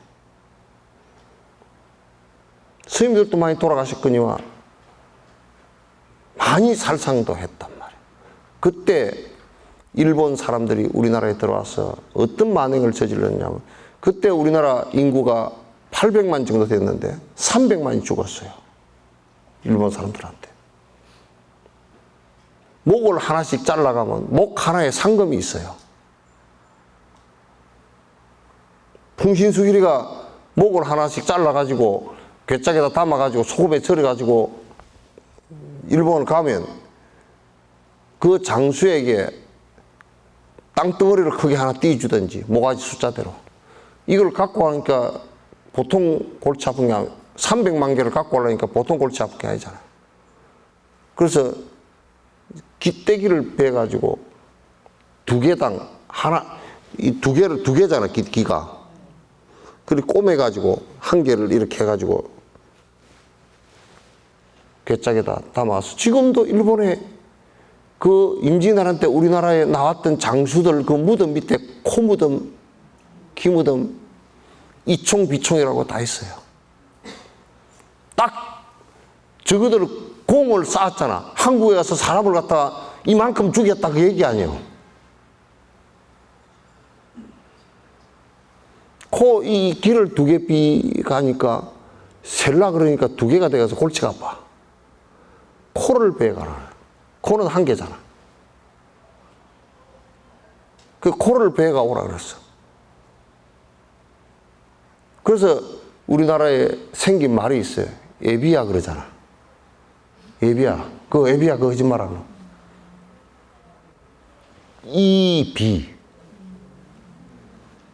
스님들도 많이 돌아가셨거니와 많이 살상도 했단 말이에요. 그때 일본 사람들이 우리나라에 들어와서 어떤 만행을 저질렀냐면 그때 우리나라 인구가 800만 정도 됐는데 300만이 죽었어요. 일본 사람들한테. 목을 하나씩 잘라가면 목 하나에 상금이 있어요. 풍신수길이가 목을 하나씩 잘라가지고 괴짝에다 담아가지고 소금에 절여가지고 일본을 가면 그 장수에게 땅덩어리를 크게 하나 띄워주든지 모가지 숫자대로 이걸 갖고 가니까 보통 골치 아픈 게 300만 개를 갖고 가려니까 보통 골치 아픈 게 아니잖아요. 그래서 기대기를 베가지고 두 개당 하나, 이 두 개잖아, 기가. 그리고 꼬매가지고 한 개를 이렇게 해가지고 괴짝에다 담아서 지금도 일본에 그 임진왜란 때 우리나라에 나왔던 장수들 그 무덤 밑에 코 무덤, 기 무덤, 이총 비총이라고 다 있어요. 딱 저거들 공을 쌓았잖아. 한국에 가서 사람을 갖다가 이만큼 죽였다 그 얘기 아니에요. 코 이 기를 두 개 비가니까 셀라 그러니까 두 개가 돼가서 골치가 아파. 코를 베가라. 코는 한 개잖아. 그 코를 베가 오라 그랬어. 그래서 우리나라에 생긴 말이 있어요. 애비야 그러잖아. 애비야. 그 애비야 그 거짓말하고. 이비.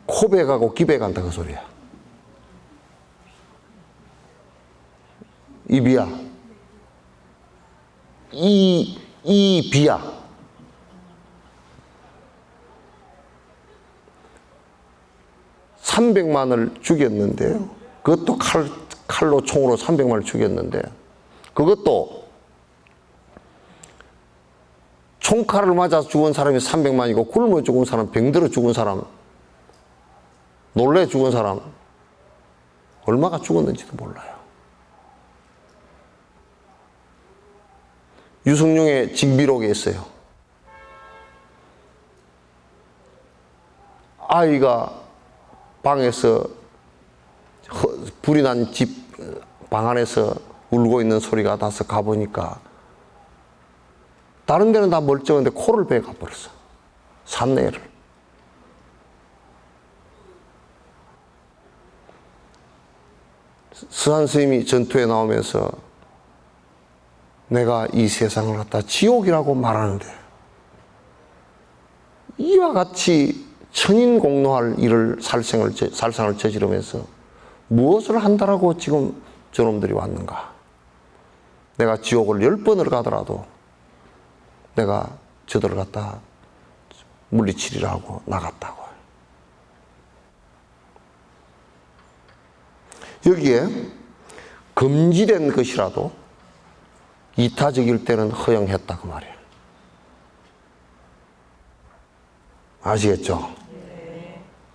코베 가고 기베 간다 그 소리야. 이비야. 이 이 비야. (300만을) 죽였는데요. 그것도 칼로 총으로 300만을 죽였는데, 그것도 총칼을 맞아서 죽은 사람이 300만이고 굶어 죽은 사람, 병들어 죽은 사람, 놀래 죽은 사람 얼마가 죽었는지도 몰라요. 유승룡의 징비록에 있어요. 아이가 방에서 불이 난 집 방 안에서 울고 있는 소리가 나서 가보니까 다른 데는 다 멀쩡한데 코를 베가 버렸어. 산내를. 스한 스님이 전투에 나오면서 내가 이 세상을 갖다 지옥이라고 말하는데 이와 같이 천인공노할 일을 살상을 저지르면서 무엇을 한다라고 지금 저놈들이 왔는가. 내가 지옥을 10번을 가더라도 내가 저들을 갖다 물리치리라 하고 나갔다고. 여기에 금지된 것이라도 이타적일 때는 허용했다 그 말이에요. 아시겠죠?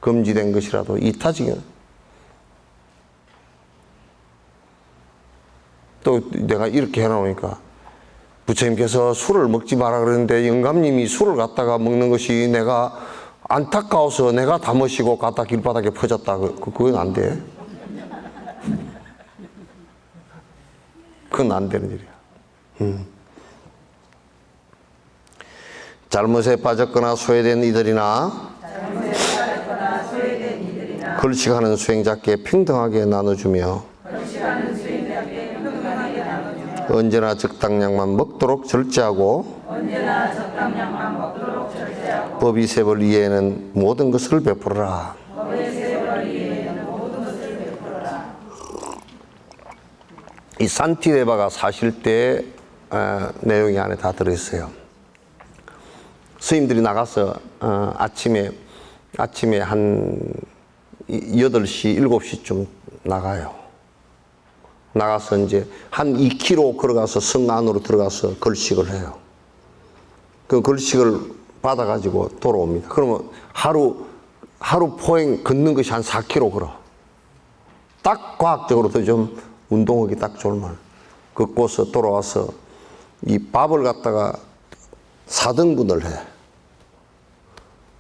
금지된 것이라도 이타적인. 또 내가 이렇게 해놓으니까 부처님께서 술을 먹지 마라 그러는데 영감님이 술을 갖다가 먹는 것이 내가 안타까워서 내가 다 마시고 갖다 길바닥에 퍼졌다. 그건 안 돼. 그건 안 되는 일이야. 잘못에 빠졌거나 소외된 이들이나 걸식하는 수행자께 평등하게 나눠주며 언제나 적당량만 먹도록 절제하고 법이 세벌 이외에는 모든 것을 베풀어라. 이 산티레바가 사실 때 내용이 안에 다 들어있어요. 스님들이 나가서 아침에 한 8시, 7시쯤 나가요. 나가서 이제 한 2km 걸어가서 성 안으로 들어가서 걸식을 해요. 그 걸식을 받아가지고 돌아옵니다. 그러면 하루 포행 걷는 것이 한 4km 걸어. 딱 과학적으로도 좀 운동하기 딱 좋을 만. 걷고서 돌아와서 이 밥을 갖다가 4등분을 해.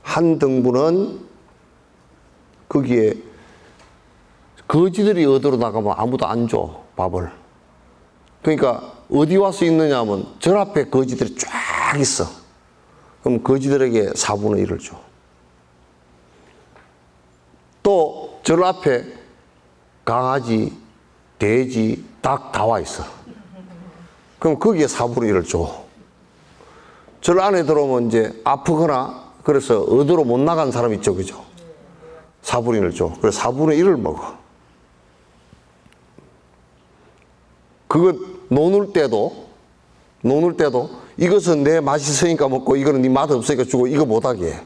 한 등분은 거기에 거지들이 어디로 나가면 아무도 안 줘, 밥을. 그러니까 어디 와서 있느냐 하면 절 앞에 거지들이 쫙 있어. 그럼 거지들에게 4분의 1을 줘. 또 절 앞에 강아지, 돼지, 닭 다 와 있어. 그럼 거기에 4분의 1을 줘. 절 안에 들어오면 이제 아프거나 그래서 어디로 못 나간 사람 있죠, 그죠? 4분의 1을 줘. 그래서 4분의 1을 먹어. 그거 노는 때도 이것은 내 맛이 있으니까 먹고 이거는 네 맛 없으니까 주고 이거 못하게 해.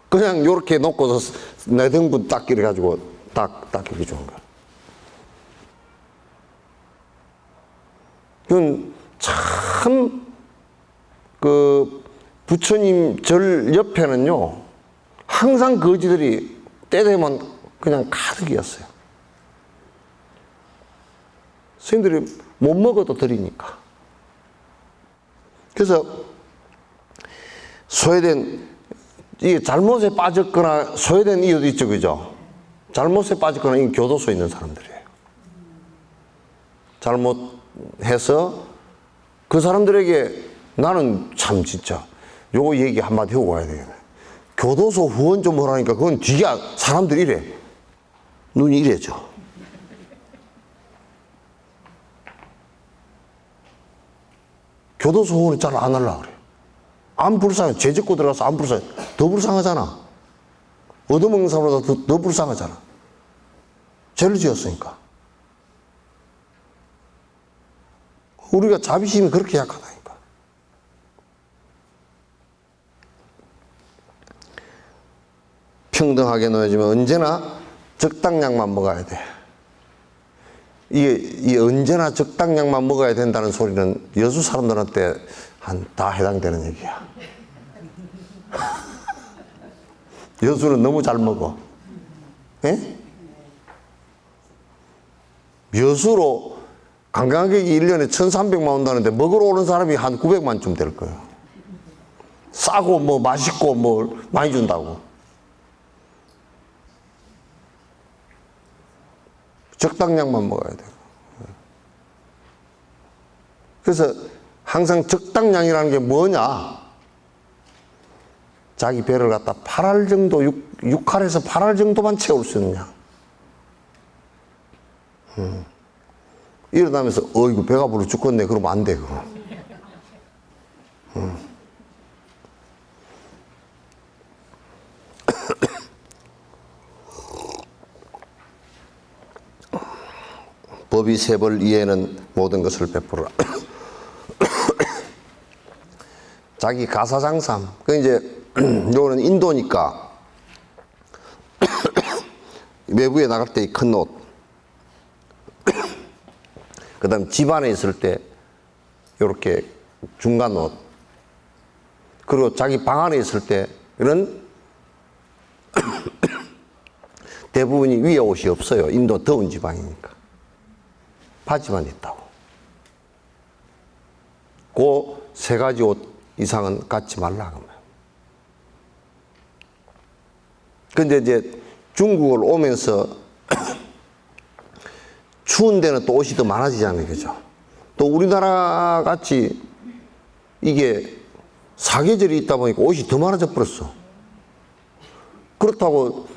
그냥 요렇게 놓고서 내 등분 딱 이래가지고 딱 이렇게 주는 거야. 이건 참 부처님 절 옆에는요 항상 거지들이 때 되면 그냥 가득이었어요. 스님들이 못 먹어도 드리니까. 그래서 소외된, 이게 잘못에 빠졌거나 소외된 이유도 있죠, 그죠? 잘못에 빠졌거나 이 교도소에 있는 사람들이에요. 잘못해서 그 사람들에게 나는 참 진짜 요거 얘기 한마디 하고 가야 되겠네. 교도소 후원 좀 하라니까 그건 뒤에 사람들이 이래. 눈이 이래져. 교도소 후원을 잘 안 하려고 그래. 안 불쌍해. 죄 짓고 들어가서 안 불쌍해. 더 불쌍하잖아. 얻어먹는 사람보다 더 불쌍하잖아. 죄를 지었으니까. 우리가 자비심이 그렇게 약하다니까. 평등하게 놓여지면 언제나 적당량만 먹어야 돼. 이게 언제나 적당량만 먹어야 된다는 소리는 여수 사람들한테 다 해당되는 얘기야. 여수는 너무 잘 먹어. 예? 여수로 관광객이 1년에 1,300만 온다는데 먹으러 오는 사람이 한 900만쯤 될 거예요. 싸고 뭐 맛있고 뭐 많이 준다고. 적당량만 먹어야 돼요. 그래서 항상 적당량이라는 게 뭐냐? 자기 배를 갖다 8알 정도, 6알에서 8알 정도만 채울 수 있느냐? 일어나면서 이거 배가 불러 죽겠네 그러면 안 돼 그거. 법이 세벌 이에는 모든 것을 베풀어라. 자기 가사장삼. 그 이제 요거는 인도니까 외부에 나갈 때 큰 옷. 그다음 집안에 있을 때 요렇게 중간 옷. 그리고 자기 방 안에 있을 때 이런 대부분이 위에 옷이 없어요. 인도 더운 지방이니까. 바지만 있다고. 그 세 가지 옷 이상은 갖지 말라 그러면. 근데 이제 중국을 오면서 추운 데는 또 옷이 더 많아지잖아요. 그죠? 또 우리나라 같이 이게 사계절이 있다 보니까 옷이 더 많아져 버렸어. 그렇다고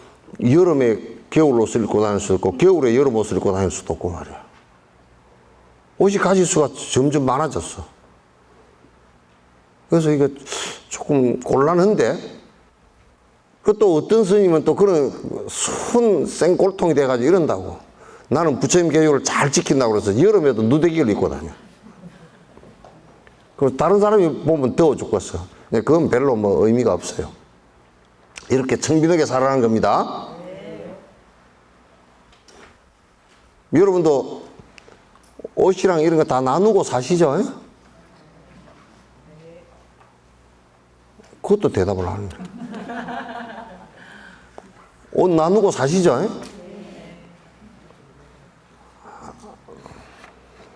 여름에 겨울 옷을 입고 다닐 수도 없고 겨울에 여름 옷을 입고 다닐 수도 없고 말이야. 옷이 가지수가 점점 많아졌어. 그래서 이게 조금 곤란한데, 그 또 어떤 스님은 또 그런 순 생골통이 돼가지고 이런다고. 나는 부처님 계율을 잘 지킨다고 그래서 여름에도 누대기를 입고 다녀. 그럼 다른 사람이 보면 더워 죽겠어. 그건 별로 뭐 의미가 없어요. 이렇게 청빈하게 살아가는 겁니다. 여러분도 옷이랑 이런 거 다 나누고 사시죠? 그것도 대답을 하는 거예요. 옷 나누고 사시죠?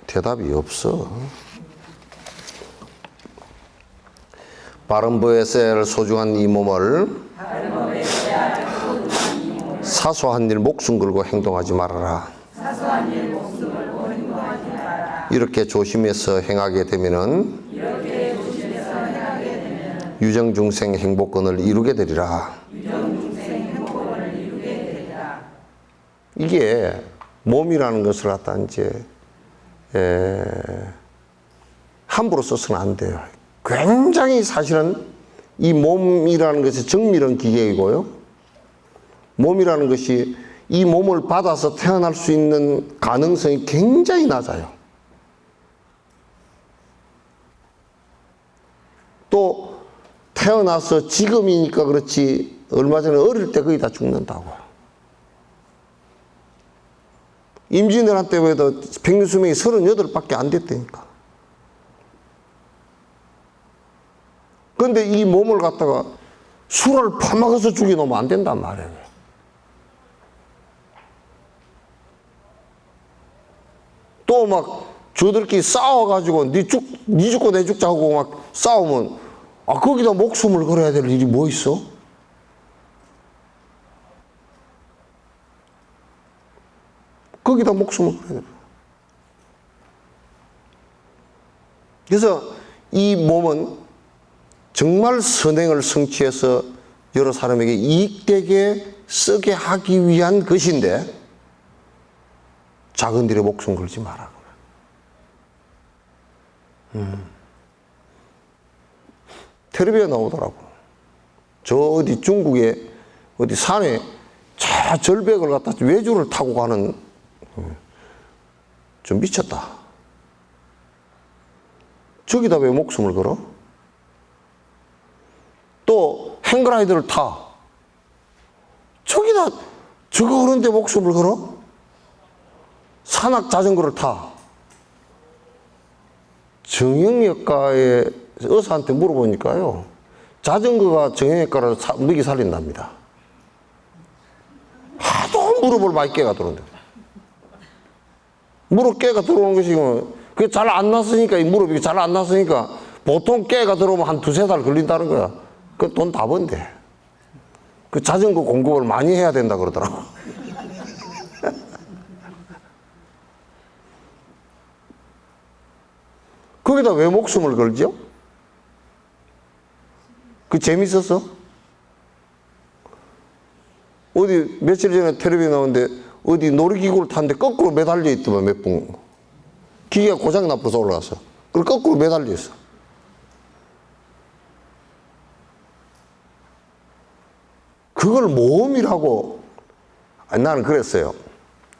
대답이 없어. 바른보에셀 소중한 이 몸을 사소한 일 목숨 걸고 행동하지 말아라. 이렇게 조심해서 행하게 되면은 유정중생 행복권을 이루게 되리라. 이게 몸이라는 것을 갖다 이제 함부로 써서는 안 돼요. 굉장히 사실은 이 몸이라는 것이 정밀한 기계이고요. 몸이라는 것이 이 몸을 받아서 태어날 수 있는 가능성이 굉장히 낮아요. 또 태어나서 지금이니까 그렇지 얼마 전에 어릴 때 거의 다 죽는다고요. 임진왜란 때에도 평균 수명이 38밖에 안 됐다니까. 그런데 이 몸을 갖다가 술을 퍼먹어서 죽여놓으면 안 된단 말이에요. 또 막 저들끼리 싸워가지고 니 죽고 내 죽자 하고 막 싸우면 거기다 목숨을 걸어야 될 일이 뭐 있어? 거기다 목숨을 걸어야 돼. 그래서 이 몸은 정말 선행을 성취해서 여러 사람에게 이익되게 쓰게 하기 위한 것인데 작은들의 목숨 걸지 마라. 텔레비에 나오더라고. 저 어디 중국에 어디 산에 저 절벽을 갖다 외주를 타고 가는 좀 미쳤다. 저기다 왜 목숨을 걸어? 또 행그라이더를 타. 저기다 저거 그런데 목숨을 걸어? 산악 자전거를 타. 정형외과의 의사한테 물어보니까요, 자전거가 정형외과를 먹이 살린답니다. 하도 무릎을 많이 깨가 들어온다. 무릎 깨가 들어오는 것이 그게 잘 안 났으니까, 이 무릎이 잘 안 났으니까 보통 깨가 들어오면 한 두세 달 걸린다는 거야. 그 돈 다 번대. 그 자전거 공급을 많이 해야 된다 그러더라고. 거기다 왜 목숨을 걸죠? 그 재밌었어? 어디 며칠 전에 텔레비전 나오는데 어디 놀이기구를 탔는데 거꾸로 매달려 있더만 몇 분. 기계가 고장 나빠서 올라갔어. 그걸 거꾸로 매달려 있어. 그걸 모험이라고. 아니, 나는 그랬어요.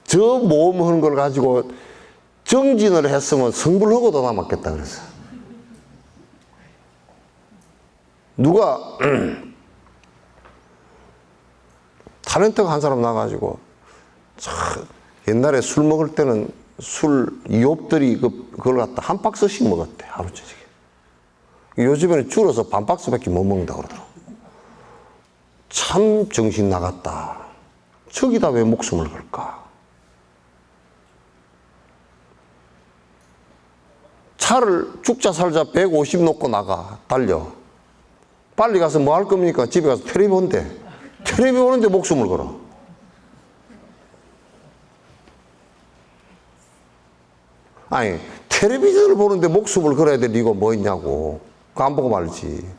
저 모험하는 걸 가지고 정진을 했으면 성불하고도 남았겠다 그랬어. 누가 타렌트가 한 사람 나가지고 옛날에 술 먹을 때는 술 이홉들이 그걸 갖다 한 박스씩 먹었대, 하루 저녁에. 요즘에는 줄어서 반 박스밖에 못 먹는다 그러더라고. 참 정신 나갔다. 저기다 왜 목숨을 걸까? 차를 죽자 살자 150 놓고 나가, 달려. 빨리 가서 뭐 할 겁니까? 집에 가서 텔레비 본대. 텔레비 보는데 목숨을 걸어. 아니, 텔레비전을 보는데 목숨을 걸어야 될 이유가 뭐 있냐고. 그거 안 보고 말지.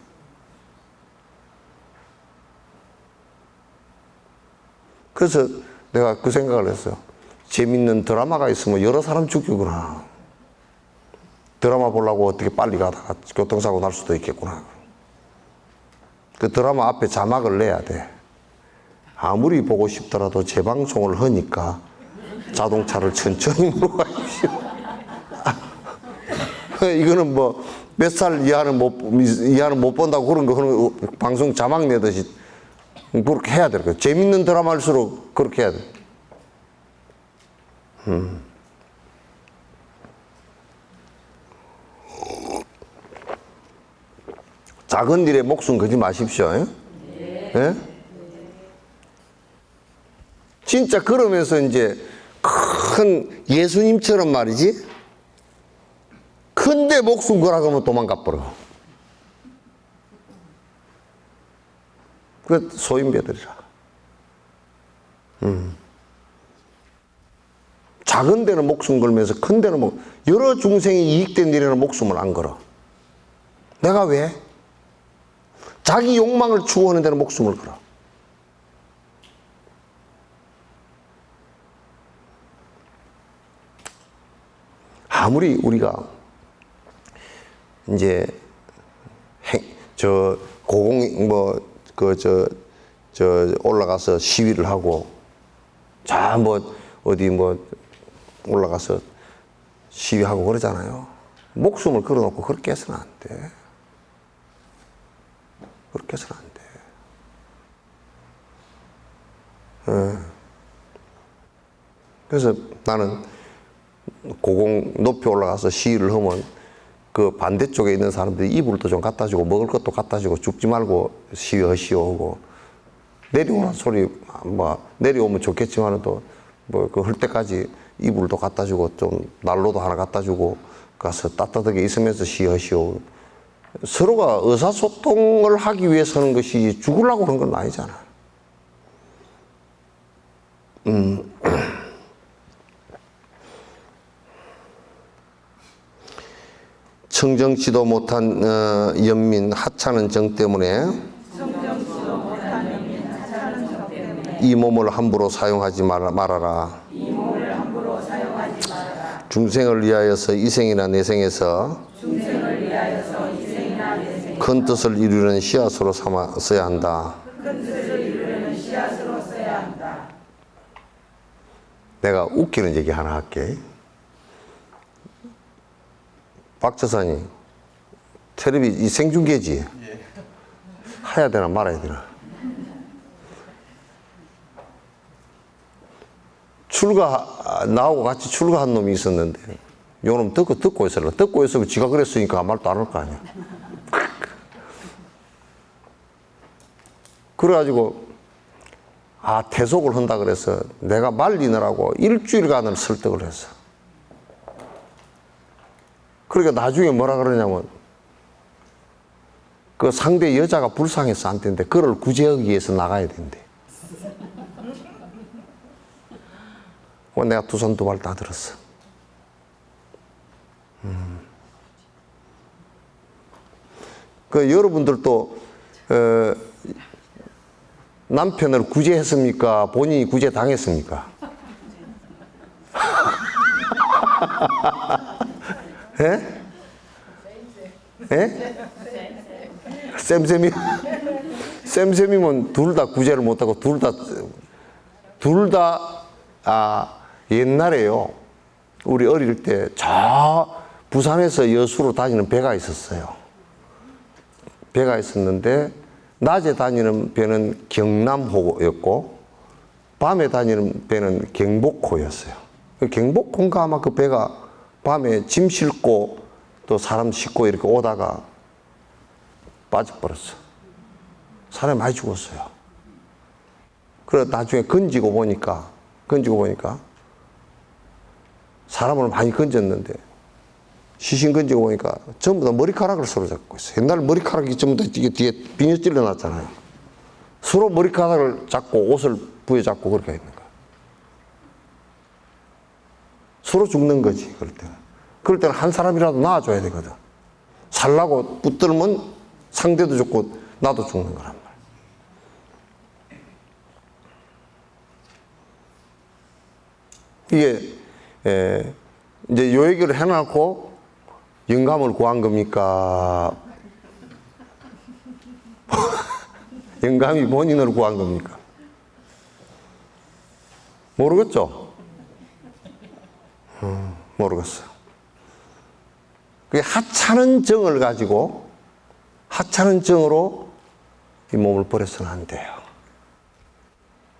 그래서 내가 그 생각을 했어요. 재밌는 드라마가 있으면 여러 사람 죽이구나. 드라마 보려고 어떻게 빨리 가다가 교통사고 날 수도 있겠구나. 그 드라마 앞에 자막을 내야 돼. 아무리 보고 싶더라도 재방송을 하니까 자동차를 천천히 몰아가십시오. 이거는 뭐 몇 살 이하는 못 본다고 그런 거 방송 자막 내듯이 그렇게 해야 될 거예요. 재밌는 드라마일수록 그렇게 해야 돼. 작은 일에 목숨 걸지 마십시오. 네. 네? 진짜 그러면서 이제 큰 예수님처럼 말이지. 큰데 목숨 걸어 그러면 도망가 버려. 그 소인배들이라. 작은 데는 목숨 걸면서 큰 데는 여러 중생이 이익된 일에는 목숨을 안 걸어. 내가 왜? 자기 욕망을 추구하는 데는 목숨을 걸어. 아무리 우리가 이제 올라가서 시위를 하고 어디 올라가서 시위하고 그러잖아요. 목숨을 걸어놓고 그렇게 해서는 안 돼. 그렇게 해서는 안 돼. 그래서 나는 높이 올라가서 시위를 하면 그 반대쪽에 있는 사람들이 이불도 좀 갖다 주고 먹을 것도 갖다 주고 죽지 말고 시위하시오 하고 내려오는 소리 내려오면 좋겠지만 또 그 할 때까지 이불도 갖다 주고 좀 난로도 하나 갖다 주고 가서 따뜻하게 있으면서 시위하시오. 서로가 의사소통을 하기 위해서 하는 것이 죽으려고 그런 건 아니잖아. 청정치도 못한 연민 하찮은 정 때문에 이 몸을 함부로 사용하지 말아라. 중생을 위하여서 이생이나 내생에서 큰 뜻을 이루는 씨앗으로 삼았어야 한다. 내가 웃기는 얘기 하나 할게. 박 저사님, 텔레비 이 생중계지. 해야 되나 말아야 되나. 나하고 같이 출가한 놈이 있었는데 요놈 듣고 있으려. 듣고 있으면 지가 그랬으니까 아무 말도 안 할 거 아니야. 그래가지고 퇴속을 한다 그래서 내가 말리느라고 일주일간을 설득을 했어. 그러니까 나중에 뭐라 그러냐면 그 상대 여자가 불쌍해서 안 된대. 그를 구제하기 위해서 나가야 된대. 내가 두 손 두 발 다 들었어. 그 여러분들도 남편을 구제했습니까? 본인이 구제 당했습니까? 예? 예? 쌤쌤이면 둘 다 구제를 못하고 둘 다 옛날에요. 우리 어릴 때 부산에서 여수로 다니는 배가 있었어요. 배가 있었는데 낮에 다니는 배는 경남호였고 밤에 다니는 배는 경복호였어요. 경복호인가 아마 그 배가 밤에 짐 싣고 또 사람 싣고 이렇게 오다가 빠져버렸어. 사람이 많이 죽었어요. 그래 나중에 건지고 보니까 사람을 많이 건졌는데 시신 건지고 보니까 전부 다 머리카락을 서로 잡고 있어요. 옛날 머리카락이 전부 다 뒤에 비녀 찔러놨잖아요. 서로 머리카락을 잡고 옷을 부여잡고 그렇게 있는 거야. 서로 죽는 거지, 그럴 때는. 그럴 때는 한 사람이라도 나와줘야 되거든. 살라고 붙들면 상대도 죽고 나도 죽는 거란 말이야. 이게 이제 요 얘기를 해놓고 영감을 구한 겁니까? 영감이 본인을 구한 겁니까? 모르겠죠? 모르겠어요. 그게 하찮은 정을 가지고 하찮은 정으로 이 몸을 버려서는 안 돼요.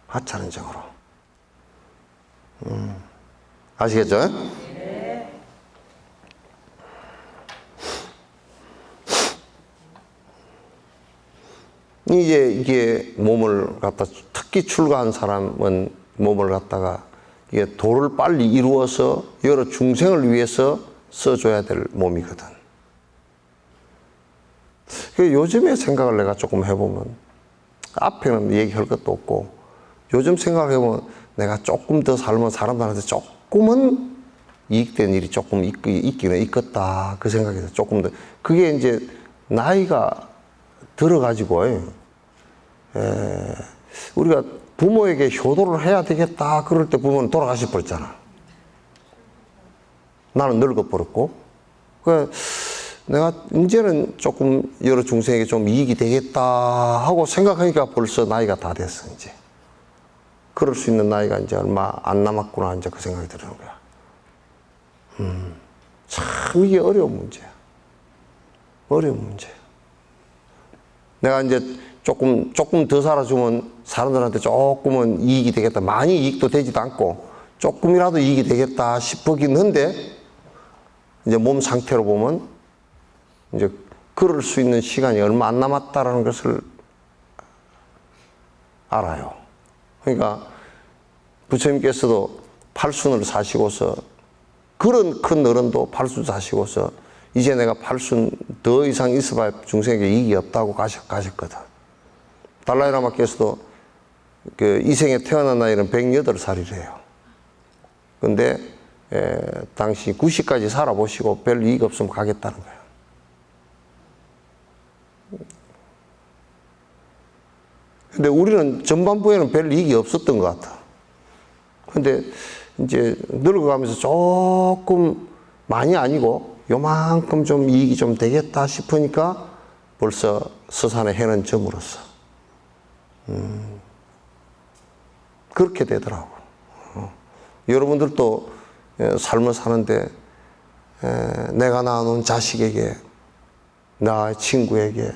하찮은 정으로. 아시겠죠? 네. 이제 이게 몸을 갖다 특히 출가한 사람은 몸을 갖다가 이게 도를 빨리 이루어서 여러 중생을 위해서 써줘야 될 몸이거든. 요즘의 생각을 내가 조금 해보면 앞에는 얘기할 것도 없고 요즘 생각해보면 내가 조금 더 살면 사람들한테 조금은 이익된 일이 조금 있기는 있겠다. 그 생각에서 조금 더. 그게 이제 나이가 들어가지고 우리가 부모에게 효도를 해야 되겠다. 그럴 때 부모는 돌아가시 버렸잖아. 나는 늙어버렸고. 그러니까 내가 이제는 조금 여러 중생에게 좀 이익이 되겠다 하고 생각하니까 벌써 나이가 다 됐어, 이제. 그럴 수 있는 나이가 이제 얼마 안 남았구나, 이제 그 생각이 드는 거야. 참, 이게 어려운 문제야. 어려운 문제야. 내가 이제 조금 더 살아주면 사람들한테 조금은 이익이 되겠다. 많이 이익도 되지도 않고 조금이라도 이익이 되겠다 싶긴 한데 이제 몸 상태로 보면 이제 그럴 수 있는 시간이 얼마 안 남았다라는 것을 알아요. 그러니까 부처님께서도 팔순을 사시고서 그런 큰 어른도 팔순 사시고서 이제 내가 팔순 더 이상 있어봐야 중생에게 이익이 없다고 가셨거든. 달라이라마께서도 그 이생에 태어난 나이는 108살이래요. 근데 당시 90까지 살아보시고 별 이익 없으면 가겠다는 거예요. 근데 우리는 전반부에는 별 이익이 없었던 것 같아. 근데 이제 늙어가면서 조금 많이 아니고 요만큼 좀 이익이 좀 되겠다 싶으니까 벌써 서산에 해는 점으로써 그렇게 되더라고. 여러분들도 삶을 사는데 내가 낳아놓은 자식에게 나 친구에게,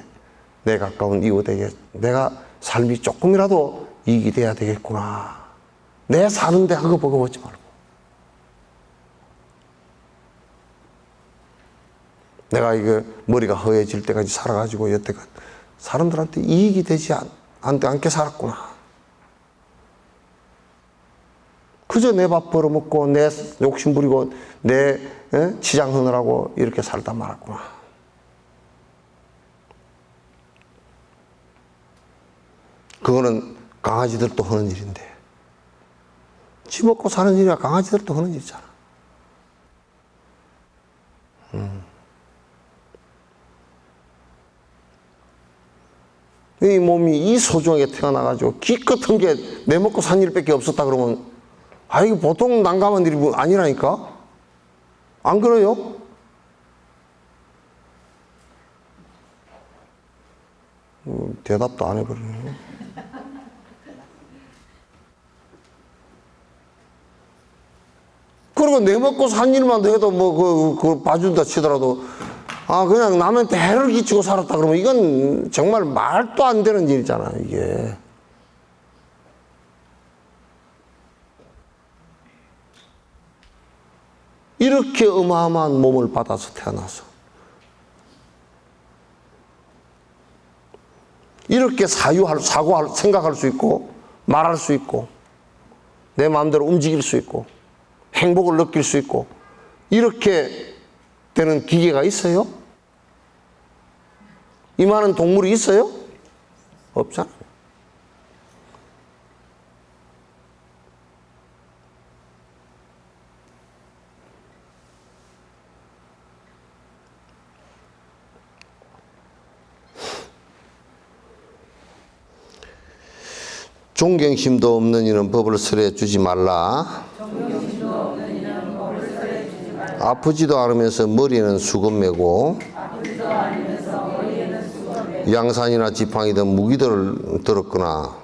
내 가까운 이웃에게 내가 삶이 조금이라도 이익이 돼야 되겠구나. 내 사는데 허겁허겁하지 말고. 내가 이거 머리가 허해질 때까지 살아가지고 여태껏 사람들한테 이익이 되지 않게 살았구나. 그저 내 밥 벌어먹고 내 욕심 부리고 내 치장 흐느라고 이렇게 살다 말았구나. 그거는 강아지들도 하는 일인데, 지 먹고 사는 일이야. 강아지들도 하는 일이잖아. 이 몸이 이 소중하게 태어나가지고 기껏한 게 내 먹고 산 일밖에 없었다 그러면, 아, 이거 보통 난감한 일이 아니라니까? 안 그래요? 대답도 안 해버리네. 그리고 내 먹고 산 일만 해도 뭐, 그거 봐준다 치더라도, 아, 그냥 남한테 해를 끼치고 살았다 그러면 이건 정말 말도 안 되는 일이잖아, 이게. 이렇게 어마어마한 몸을 받아서 태어나서, 이렇게 사고할, 생각할 수 있고, 말할 수 있고, 내 마음대로 움직일 수 있고, 행복을 느낄 수 있고, 이렇게 되는 기계가 있어요? 이 많은 동물이 있어요? 없잖아요. 존경심도 없는 이는 법을 설해 주지 말라. 아프지도 않으면서 머리에는 수건 매고 양산이나 지팡이든 무기들을 들었거나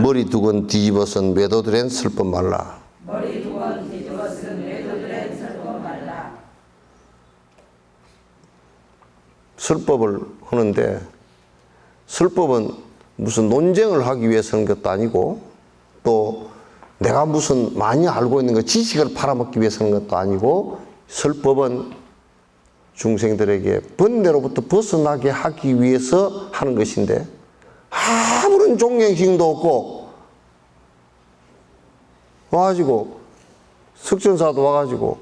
머리 두건 뒤집어선 외도들엔 슬퍼 말라. 설법을 하는데, 설법은 무슨 논쟁을 하기 위해서 하는 것도 아니고, 또 내가 무슨 많이 알고 있는 거 지식을 팔아먹기 위해서 하는 것도 아니고, 설법은 중생들에게 번뇌로부터 벗어나게 하기 위해서 하는 것인데, 아무런 존경심도 없고 와가지고 석전사도 와가지고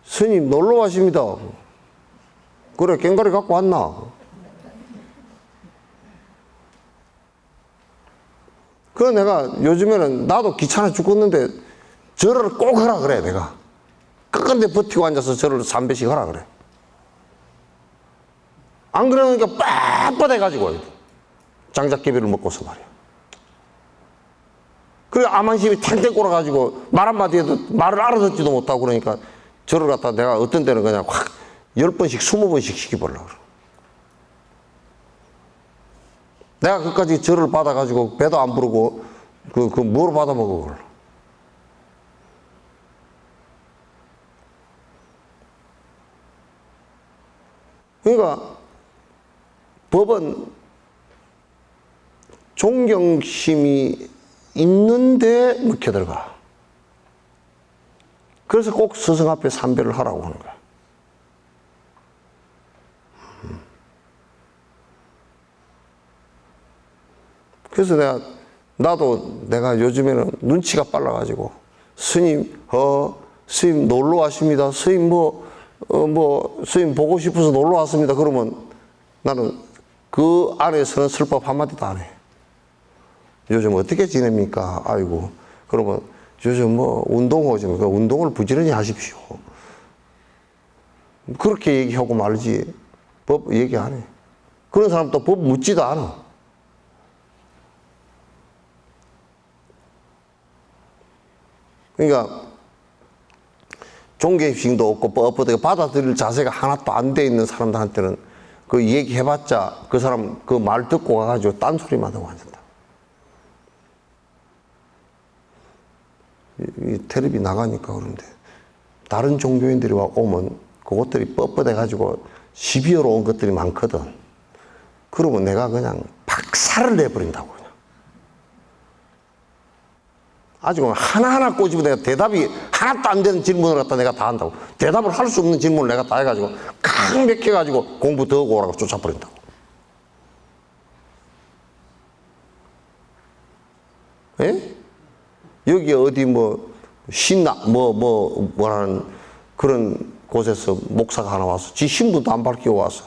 스님 놀러 가십니다. 그래, 꽹가리 갖고 왔나? 그래, 내가 요즘에는 나도 귀찮아 죽겠는데 절을 꼭 하라 그래. 내가 끝까지 버티고 앉아서 절을 3배씩 하라 그래. 안 그러니까 빳빳해가지고 장작개비를 먹고서 말이야. 그래, 암한심이 탱탱 꼬라가지고 말 한마디 해도 말을 알아듣지도 못하고 그러니까 절을 갖다 내가 어떤 때는 그냥 확 10번씩 20번씩 시켜보려고 그래. 내가 그까지 절을 받아가지고 배도 안 부르고 뭐로 받아 먹어 그걸. 그러니까 법은 존경심이 있는데 먹혀 들어가. 그래서 꼭 스승 앞에 삼배를 하라고 하는 거야. 그래서 나도 내가 요즘에는 눈치가 빨라가지고, 스님 놀러 왔습니다. 스님 스님 보고 싶어서 놀러 왔습니다. 그러면 나는 그 안에서는 설법 한마디도 안 해. 요즘 어떻게 지냅니까? 아이고. 그러면 요즘 운동하지. 운동을 부지런히 하십시오. 그렇게 얘기하고 말지, 법 얘기 안 해. 그런 사람도 법 묻지도 않아. 그러니까 존경심도 없고 뻣뻣하게 받아들일 자세가 하나도 안 돼 있는 사람들한테는 그 얘기해봤자 그 사람 그 말 듣고 가가지고 딴소리만 하고 앉았다. 이 텔레비 나가니까 그런데 다른 종교인들이 오면 그것들이 뻣뻣해가지고 시비어로 온 것들이 많거든. 그러면 내가 그냥 박살을 내버린다고. 그냥. 아주 하나하나 꼬집어 내가 대답이 하나도 안 되는 질문을 갖다 내가 다 한다고. 대답을 할 수 없는 질문을 내가 다 해가지고 강백해가지고 공부 더 하고 오라고 쫓아버린다고. 예? 여기 어디 뭐라는 그런 곳에서 목사가 하나 와서 지 신분도 안 밝히고 와서.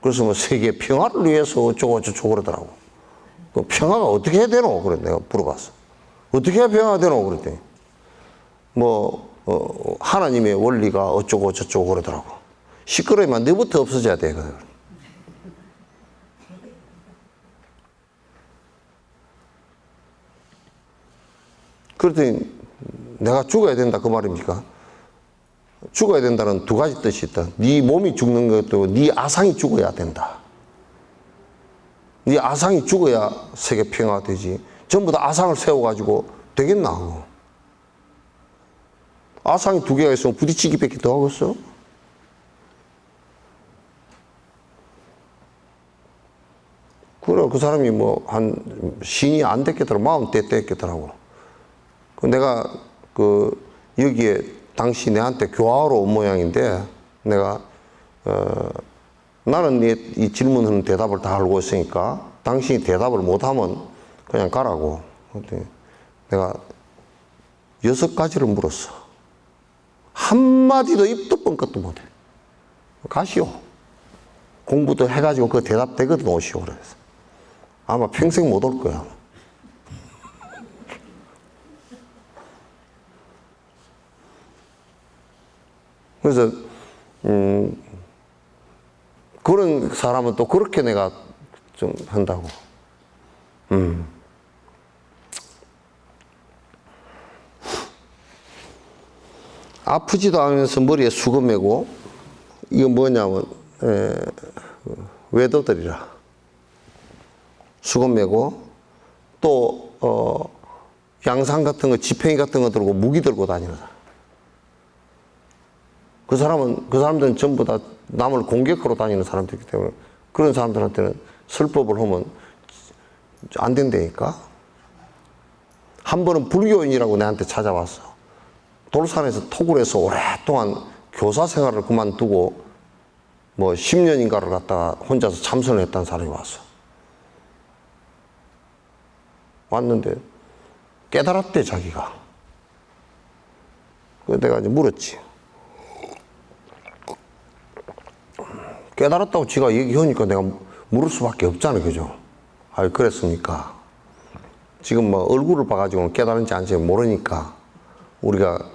그래서 세계 평화를 위해서 어쩌고 저쩌고 그러더라고. 그 평화가 어떻게 해야 되노? 그래 내가 물어봤어. 어떻게 해야 평화가 되노? 그랬더니 하나님의 원리가 어쩌고 저쩌고 그러더라고. 시끄러우면 너부터 없어져야 돼. 그랬더니 내가 죽어야 된다 그 말입니까? 죽어야 된다는 두 가지 뜻이 있다. 네 몸이 죽는 것도 네 아상이 죽어야 된다. 네 아상이 죽어야 세계 평화가 되지. 전부 다 아상을 세워가지고 되겠나? 아상이 두 개가 있으면 부딪히기밖에 더 하겠어? 그래, 그 사람이 한 신이 안 됐겠더라고. 40대 됐겠더라고. 내가 여기에 당시 내한테 교화하러 온 모양인데 내가 나는 이 질문하는 대답을 다 알고 있으니까 당신이 대답을 못하면 그냥 가라고. 내가 6가지를 물었어. 한마디도 입도 뻥끗도 못해. 가시오. 공부도 해가지고 그 대답 되거든 오시오. 그래서 아마 평생 못 올 거야. 그래서 그런 사람은 또 그렇게 내가 좀 한다고. 아프지도 않으면서 머리에 수건 매고 이건 뭐냐면 외도들이라 수건 매고 또 양상 같은 거 지팡이 같은 거 들고 무기 들고 다니는 사람. 그 사람들은 전부 다 남을 공격하러 다니는 사람들이기 때문에 그런 사람들한테는 설법을 하면 안 된다니까. 한 번은 불교인이라고 내한테 찾아왔어. 돌산에서 톡을 해서 오랫동안 교사 생활을 그만두고 10년인가를 갖다가 혼자서 참선을 했다는 사람이 왔어. 왔는데 깨달았대 자기가. 그래서 내가 이제 물었지. 깨달았다고 지가 얘기하니까 내가 물을 수밖에 없잖아, 그죠? 아이, 그랬습니까? 지금 얼굴을 봐가지고는 깨달은지 아닌지 모르니까 우리가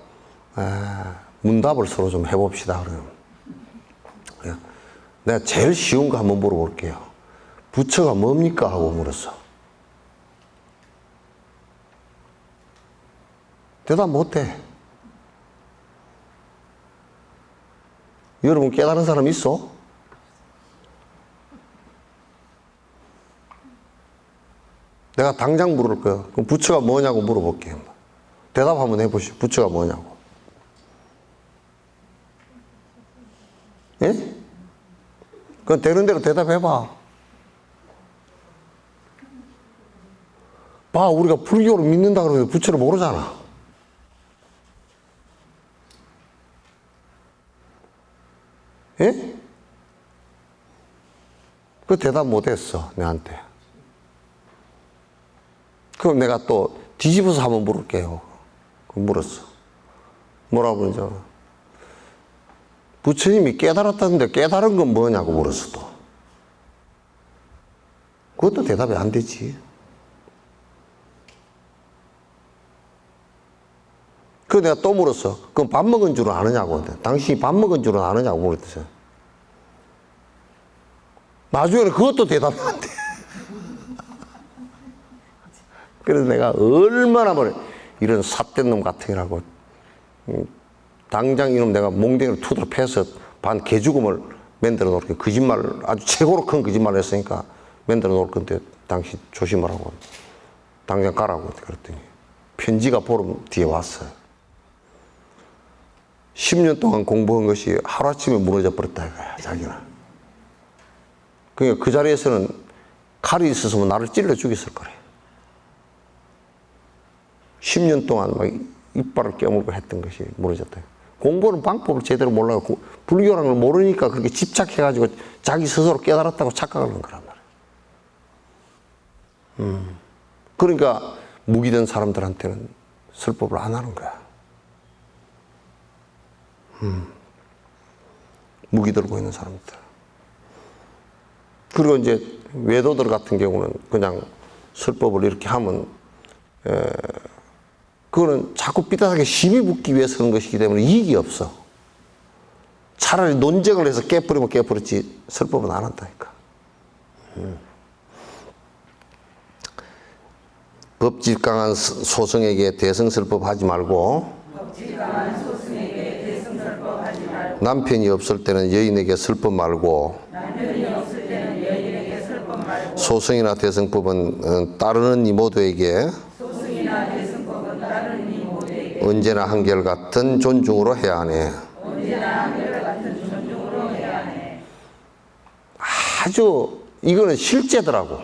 문답을 서로 좀 해봅시다. 그래. 내가 제일 쉬운 거 한번 물어볼게요. 부처가 뭡니까? 하고 물었어. 대답 못해. 여러분 깨달은 사람 있어? 내가 당장 물을 거야. 그럼 부처가 뭐냐고 물어볼게요. 대답 한번 해보시오. 부처가 뭐냐고. 예? 그건 되는 대로 대답해봐. 봐, 우리가 불교를 믿는다 그러면 부처를 모르잖아. 예? 그 대답 못했어, 내한테. 그럼 내가 또 뒤집어서 한번 물을게요. 물었어. 뭐라고 그러죠? 부처님이 깨달았다는데 깨달은 건 뭐냐고 물었어, 또. 그것도 대답이 안 되지. 그래서 내가 또 물었어. 그럼 밥 먹은 줄은 아느냐고. 당신이 밥 먹은 줄은 아느냐고 물었어요. 나중에는 그것도 대답이 안 돼. 그래서 내가 얼마나 이런 삿된 놈 같은 이라고 당장 이놈 내가 몽댕이를 투드러 패서 반 개죽음을 만들어 놓을게. 거짓말을 아주 최고로 큰 거짓말을 했으니까 만들어 놓을 건데 당신 조심하라고 당장 가라고 그랬더니 편지가 보름 뒤에 왔어요. 10년 동안 공부한 것이 하루아침에 무너져 버렸다 이거야, 자기는. 그러니까 그 자리에서는 칼이 있었으면 나를 찔러 죽였을 거래. 10년 동안 막 이빨을 깨물고 했던 것이 무너졌다. 공부하는 방법을 제대로 몰라갖고 불교라는 걸 모르니까 그렇게 집착해가지고 자기 스스로 깨달았다고 착각하는 거란 말이야. 그러니까 무기된 사람들한테는 설법을 안 하는 거야. 무기 들고 있는 사람들. 그리고 이제 외도들 같은 경우는 그냥 설법을 이렇게 하면 그거는 자꾸 삐딱하게 시비 붙기 위해서 하는 것이기 때문에 이익이 없어. 차라리 논쟁을 해서 깨버리면 깨버렸지 설법은 안 한다니까. 법질 강한 소승에게 대승설법 하지 말고, 남편이 없을 때는 여인에게 설법 말고, 소승이나 대승법은 따르는 이 모두에게 언제나 한결같은 존중으로 해야 하네. 아주 이거는 실제더라고.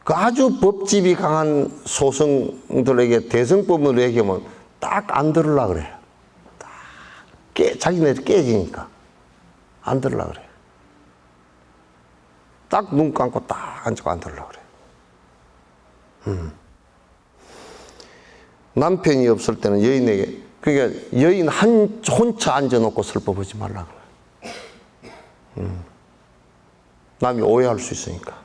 그 아주 법집이 강한 소승들에게 대승법을 얘기하면 딱 안 들으려고 그래. 딱 자기네들 깨지니까 안 들으려고 그래. 딱 눈 감고 딱 앉고 안 들으려고 그래. 남편이 없을 때는 여인에게, 그러니까 여인 혼자 앉아놓고 설법하지 말라고 그래. 남이 오해할 수 있으니까.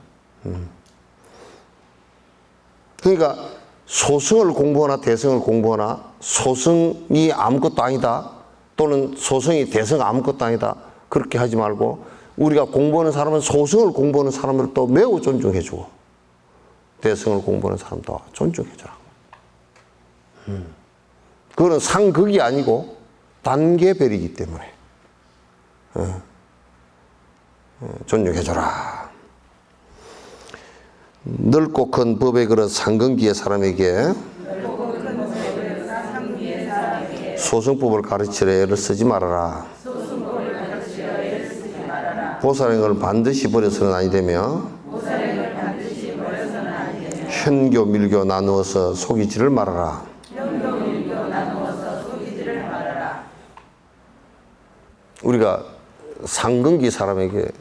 그러니까 소승을 공부하나 대승을 공부하나 소승이 아무것도 아니다 또는 소승이 대승 아무것도 아니다 그렇게 하지 말고, 우리가 공부하는 사람은 소승을 공부하는 사람을 또 매우 존중해주고 대승을 공부하는 사람도 존중해주라. 그거는 상극이 아니고 단계별이기 때문에 존중해줘라. 넓고 큰 법의 그릇 상근기의 사람에게 소승법을 가르치려 애를 쓰지 말아라. 보살행을 반드시 버려서는 아니되며 현교 밀교 나누어서 속이지를 말아라. 우리가 상근기 사람에게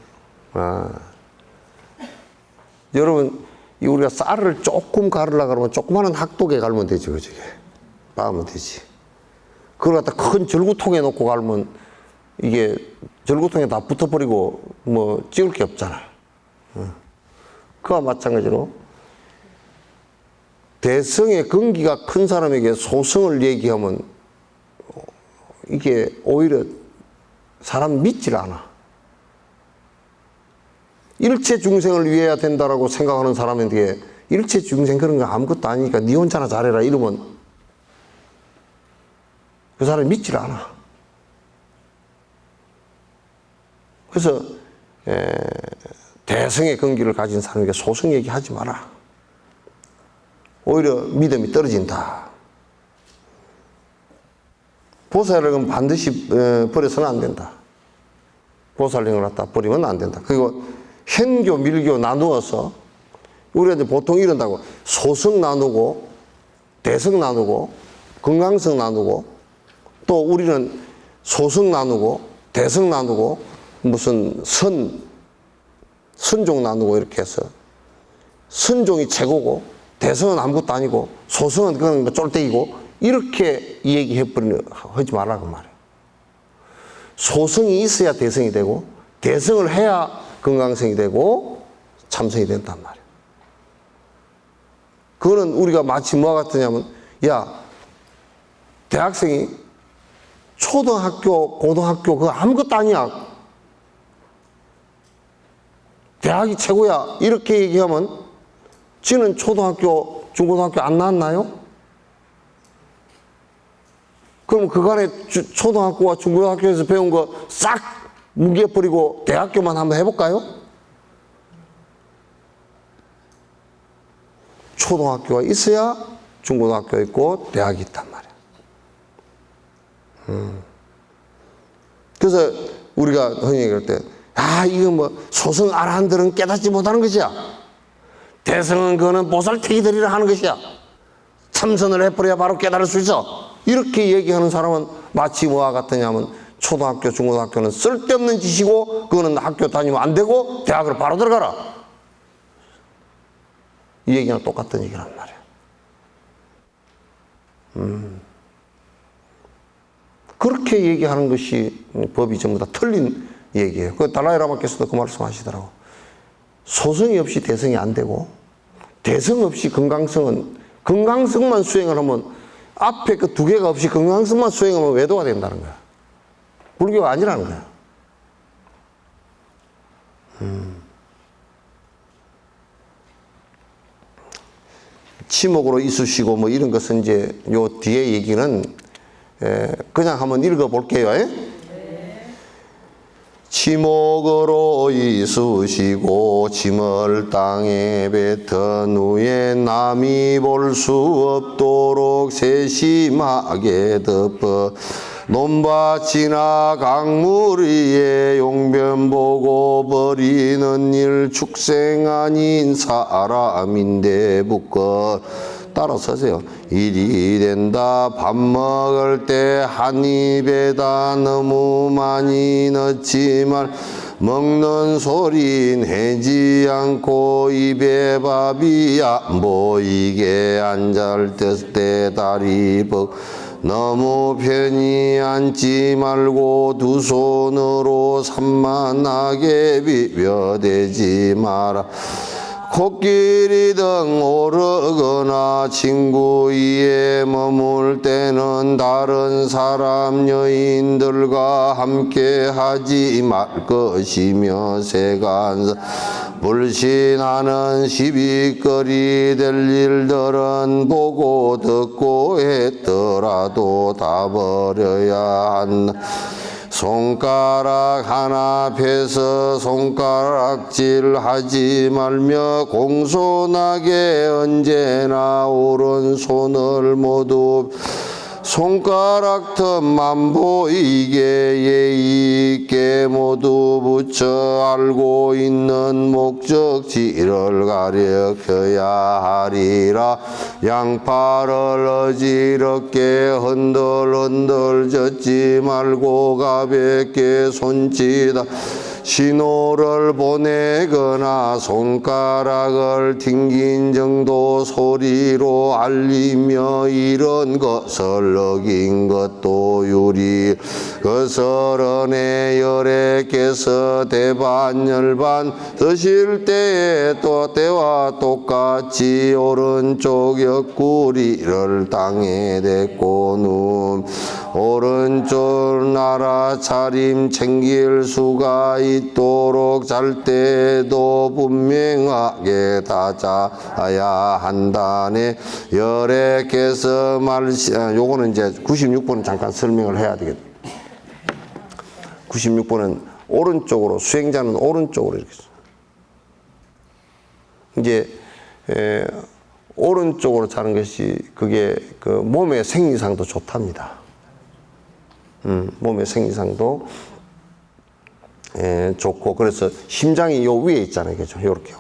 여러분, 우리가 쌀을 조금 가르려고 그러면 조그마한 학독에 갈면 되지, 그저게. 빠으면 되지. 그걸 갖다 큰 절구통에 놓고 갈면 이게 절구통에 다 붙어버리고 뭐 찍을 게 없잖아. 그와 마찬가지로 대성의 근기가 큰 사람에게 소승을 얘기하면 이게 오히려 사람 믿질 않아. 일체 중생을 위해야 된다라고 생각하는 사람에게 일체 중생 그런 거 아무것도 아니니까 니 혼자나 잘해라 이러면 그 사람이 믿질 않아. 그래서 대성의 근기를 가진 사람에게 소승 얘기하지 마라. 오히려 믿음이 떨어진다. 보살행은 반드시 버려서는 안 된다. 보살행을 갖다 버리면 안 된다. 그리고 현교, 밀교 나누어서 우리가 이제 보통 이런다고 소승 나누고 대승 나누고 건강성 나누고 또 우리는 소승 나누고 대승 나누고 무슨 선종 나누고 이렇게 해서 선종이 최고고 대승은 아무것도 아니고 소승은 그런 쫄대기고 이렇게 하지 말라고 말이에요. 소승이 있어야 대승이 되고 대승을 해야 건강성이 되고 참성이 된단 말이에요. 그거는 우리가 마치 뭐가 같으냐면, 야, 대학생이 초등학교, 고등학교 그거 아무것도 아니야. 대학이 최고야. 이렇게 얘기하면 지는 초등학교, 중고등학교 안 나왔나요? 그럼 그간에 초등학교와 중고등학교에서 배운 거 싹 뭉개버리고 대학교만 한번 해볼까요? 초등학교가 있어야 중고등학교 있고 대학이 있단 말이야. 그래서 우리가 흔히 얘기할 때, 이거 뭐 소승 아라한들은 깨닫지 못하는 것이야. 대성은 그거는 보살태기들이라 하는 것이야. 참선을 해버려야 바로 깨달을 수 있어. 이렇게 얘기하는 사람은 마치 뭐와 같으냐면, 초등학교, 중고등학교는 쓸데없는 짓이고, 그거는 학교 다니면 안 되고, 대학으로 바로 들어가라. 이 얘기는 똑같은 얘기란 말이야. 그렇게 얘기하는 것이 법이 전부 다 틀린 얘기예요. 그 달라이라마께서도 그 말씀 하시더라고. 소승이 없이 대성이 안 되고, 대성 없이 건강성만 수행을 하면, 앞에 그 두 개가 없이 건강성만 수행하면 외도가 된다는 거야. 불교가 아니라는 거야. 치목으로 있으시고 뭐 이런 것은 이제 요 뒤에 얘기는 그냥 한번 읽어볼게요. 치목으로 있으시고 짐을 땅에 뱉은 후에 남이 볼 수 없도록 세심하게 덮어 논밭이나 강물 위에 용변 보고 버리는 일 축생 아닌 사람인데 묶어 따라 서세요. 일이 된다. 밥 먹을 때 한 입에다 너무 많이 넣지 말. 먹는 소리 내지 않고 입에 밥이 안 보이게 앉을 때 다리 벅. 너무 편히 앉지 말고 두 손으로 산만하게 비벼대지 마라. 코끼리등 오르거나 친구 위에 머물 때는 다른 사람 여인들과 함께 하지 말 것이며 세간사 불신하는 시비거리 될 일들은 보고 듣고 했더라도 다 버려야 한다. 손가락 하나 펴서 손가락질 하지 말며 공손하게 언제나 오른손을 모두 손가락 틈만 보이게 예의 있게 모두 붙여 알고 있는 목적지를 가리켜야 하리라. 양팔을 어지럽게 흔들흔들 젓지 말고 가볍게 손짓다. 신호를 보내거나 손가락을 튕긴 정도 소리로 알리며 이런 것을 어긴 것도 유리. 거스런의 열애께서 대반열반 드실 때에 또 때와 똑같이 오른쪽 옆구리를 땅에 댔고 눈 오른쪽 나라 차림 챙길 수가 있도록 잘 때도 분명하게 다자야 한다네. 열애께서 요거는 이제 96번은 잠깐 설명을 해야 되겠다. 96번은 오른쪽으로, 수행자는 오른쪽으로 이렇게 이제 오른쪽으로 자는 것이 그게 그 몸의 생리상도 좋답니다. 몸의 생리상도 좋고, 그래서 심장이 요 위에 있잖아요. 그죠? 요렇게.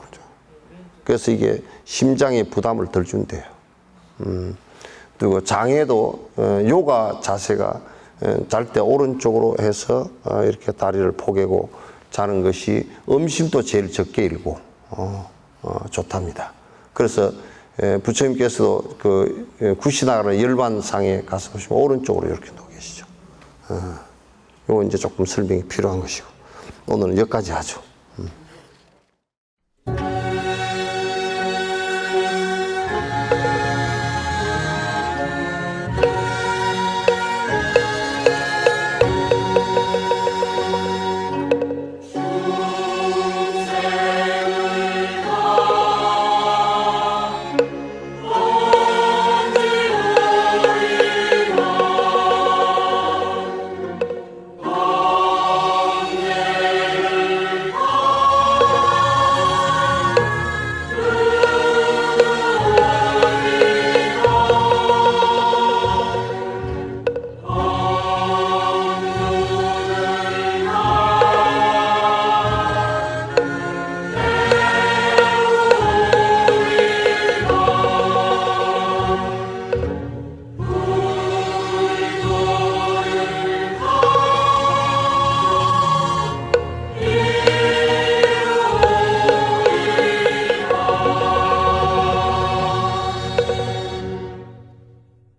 그래서 이게 심장에 부담을 덜 준대요. 그리고 장에도 요가 자세가 잘 때 오른쪽으로 해서 이렇게 다리를 포개고 자는 것이 음심도 제일 적게 일고 좋답니다. 그래서 부처님께서도 그 구시나가는 열반상에 가서 보시면 오른쪽으로 이렇게 누워 계시죠. 요거 이제 조금 설명이 필요한 것이고, 오늘은 여기까지 하죠.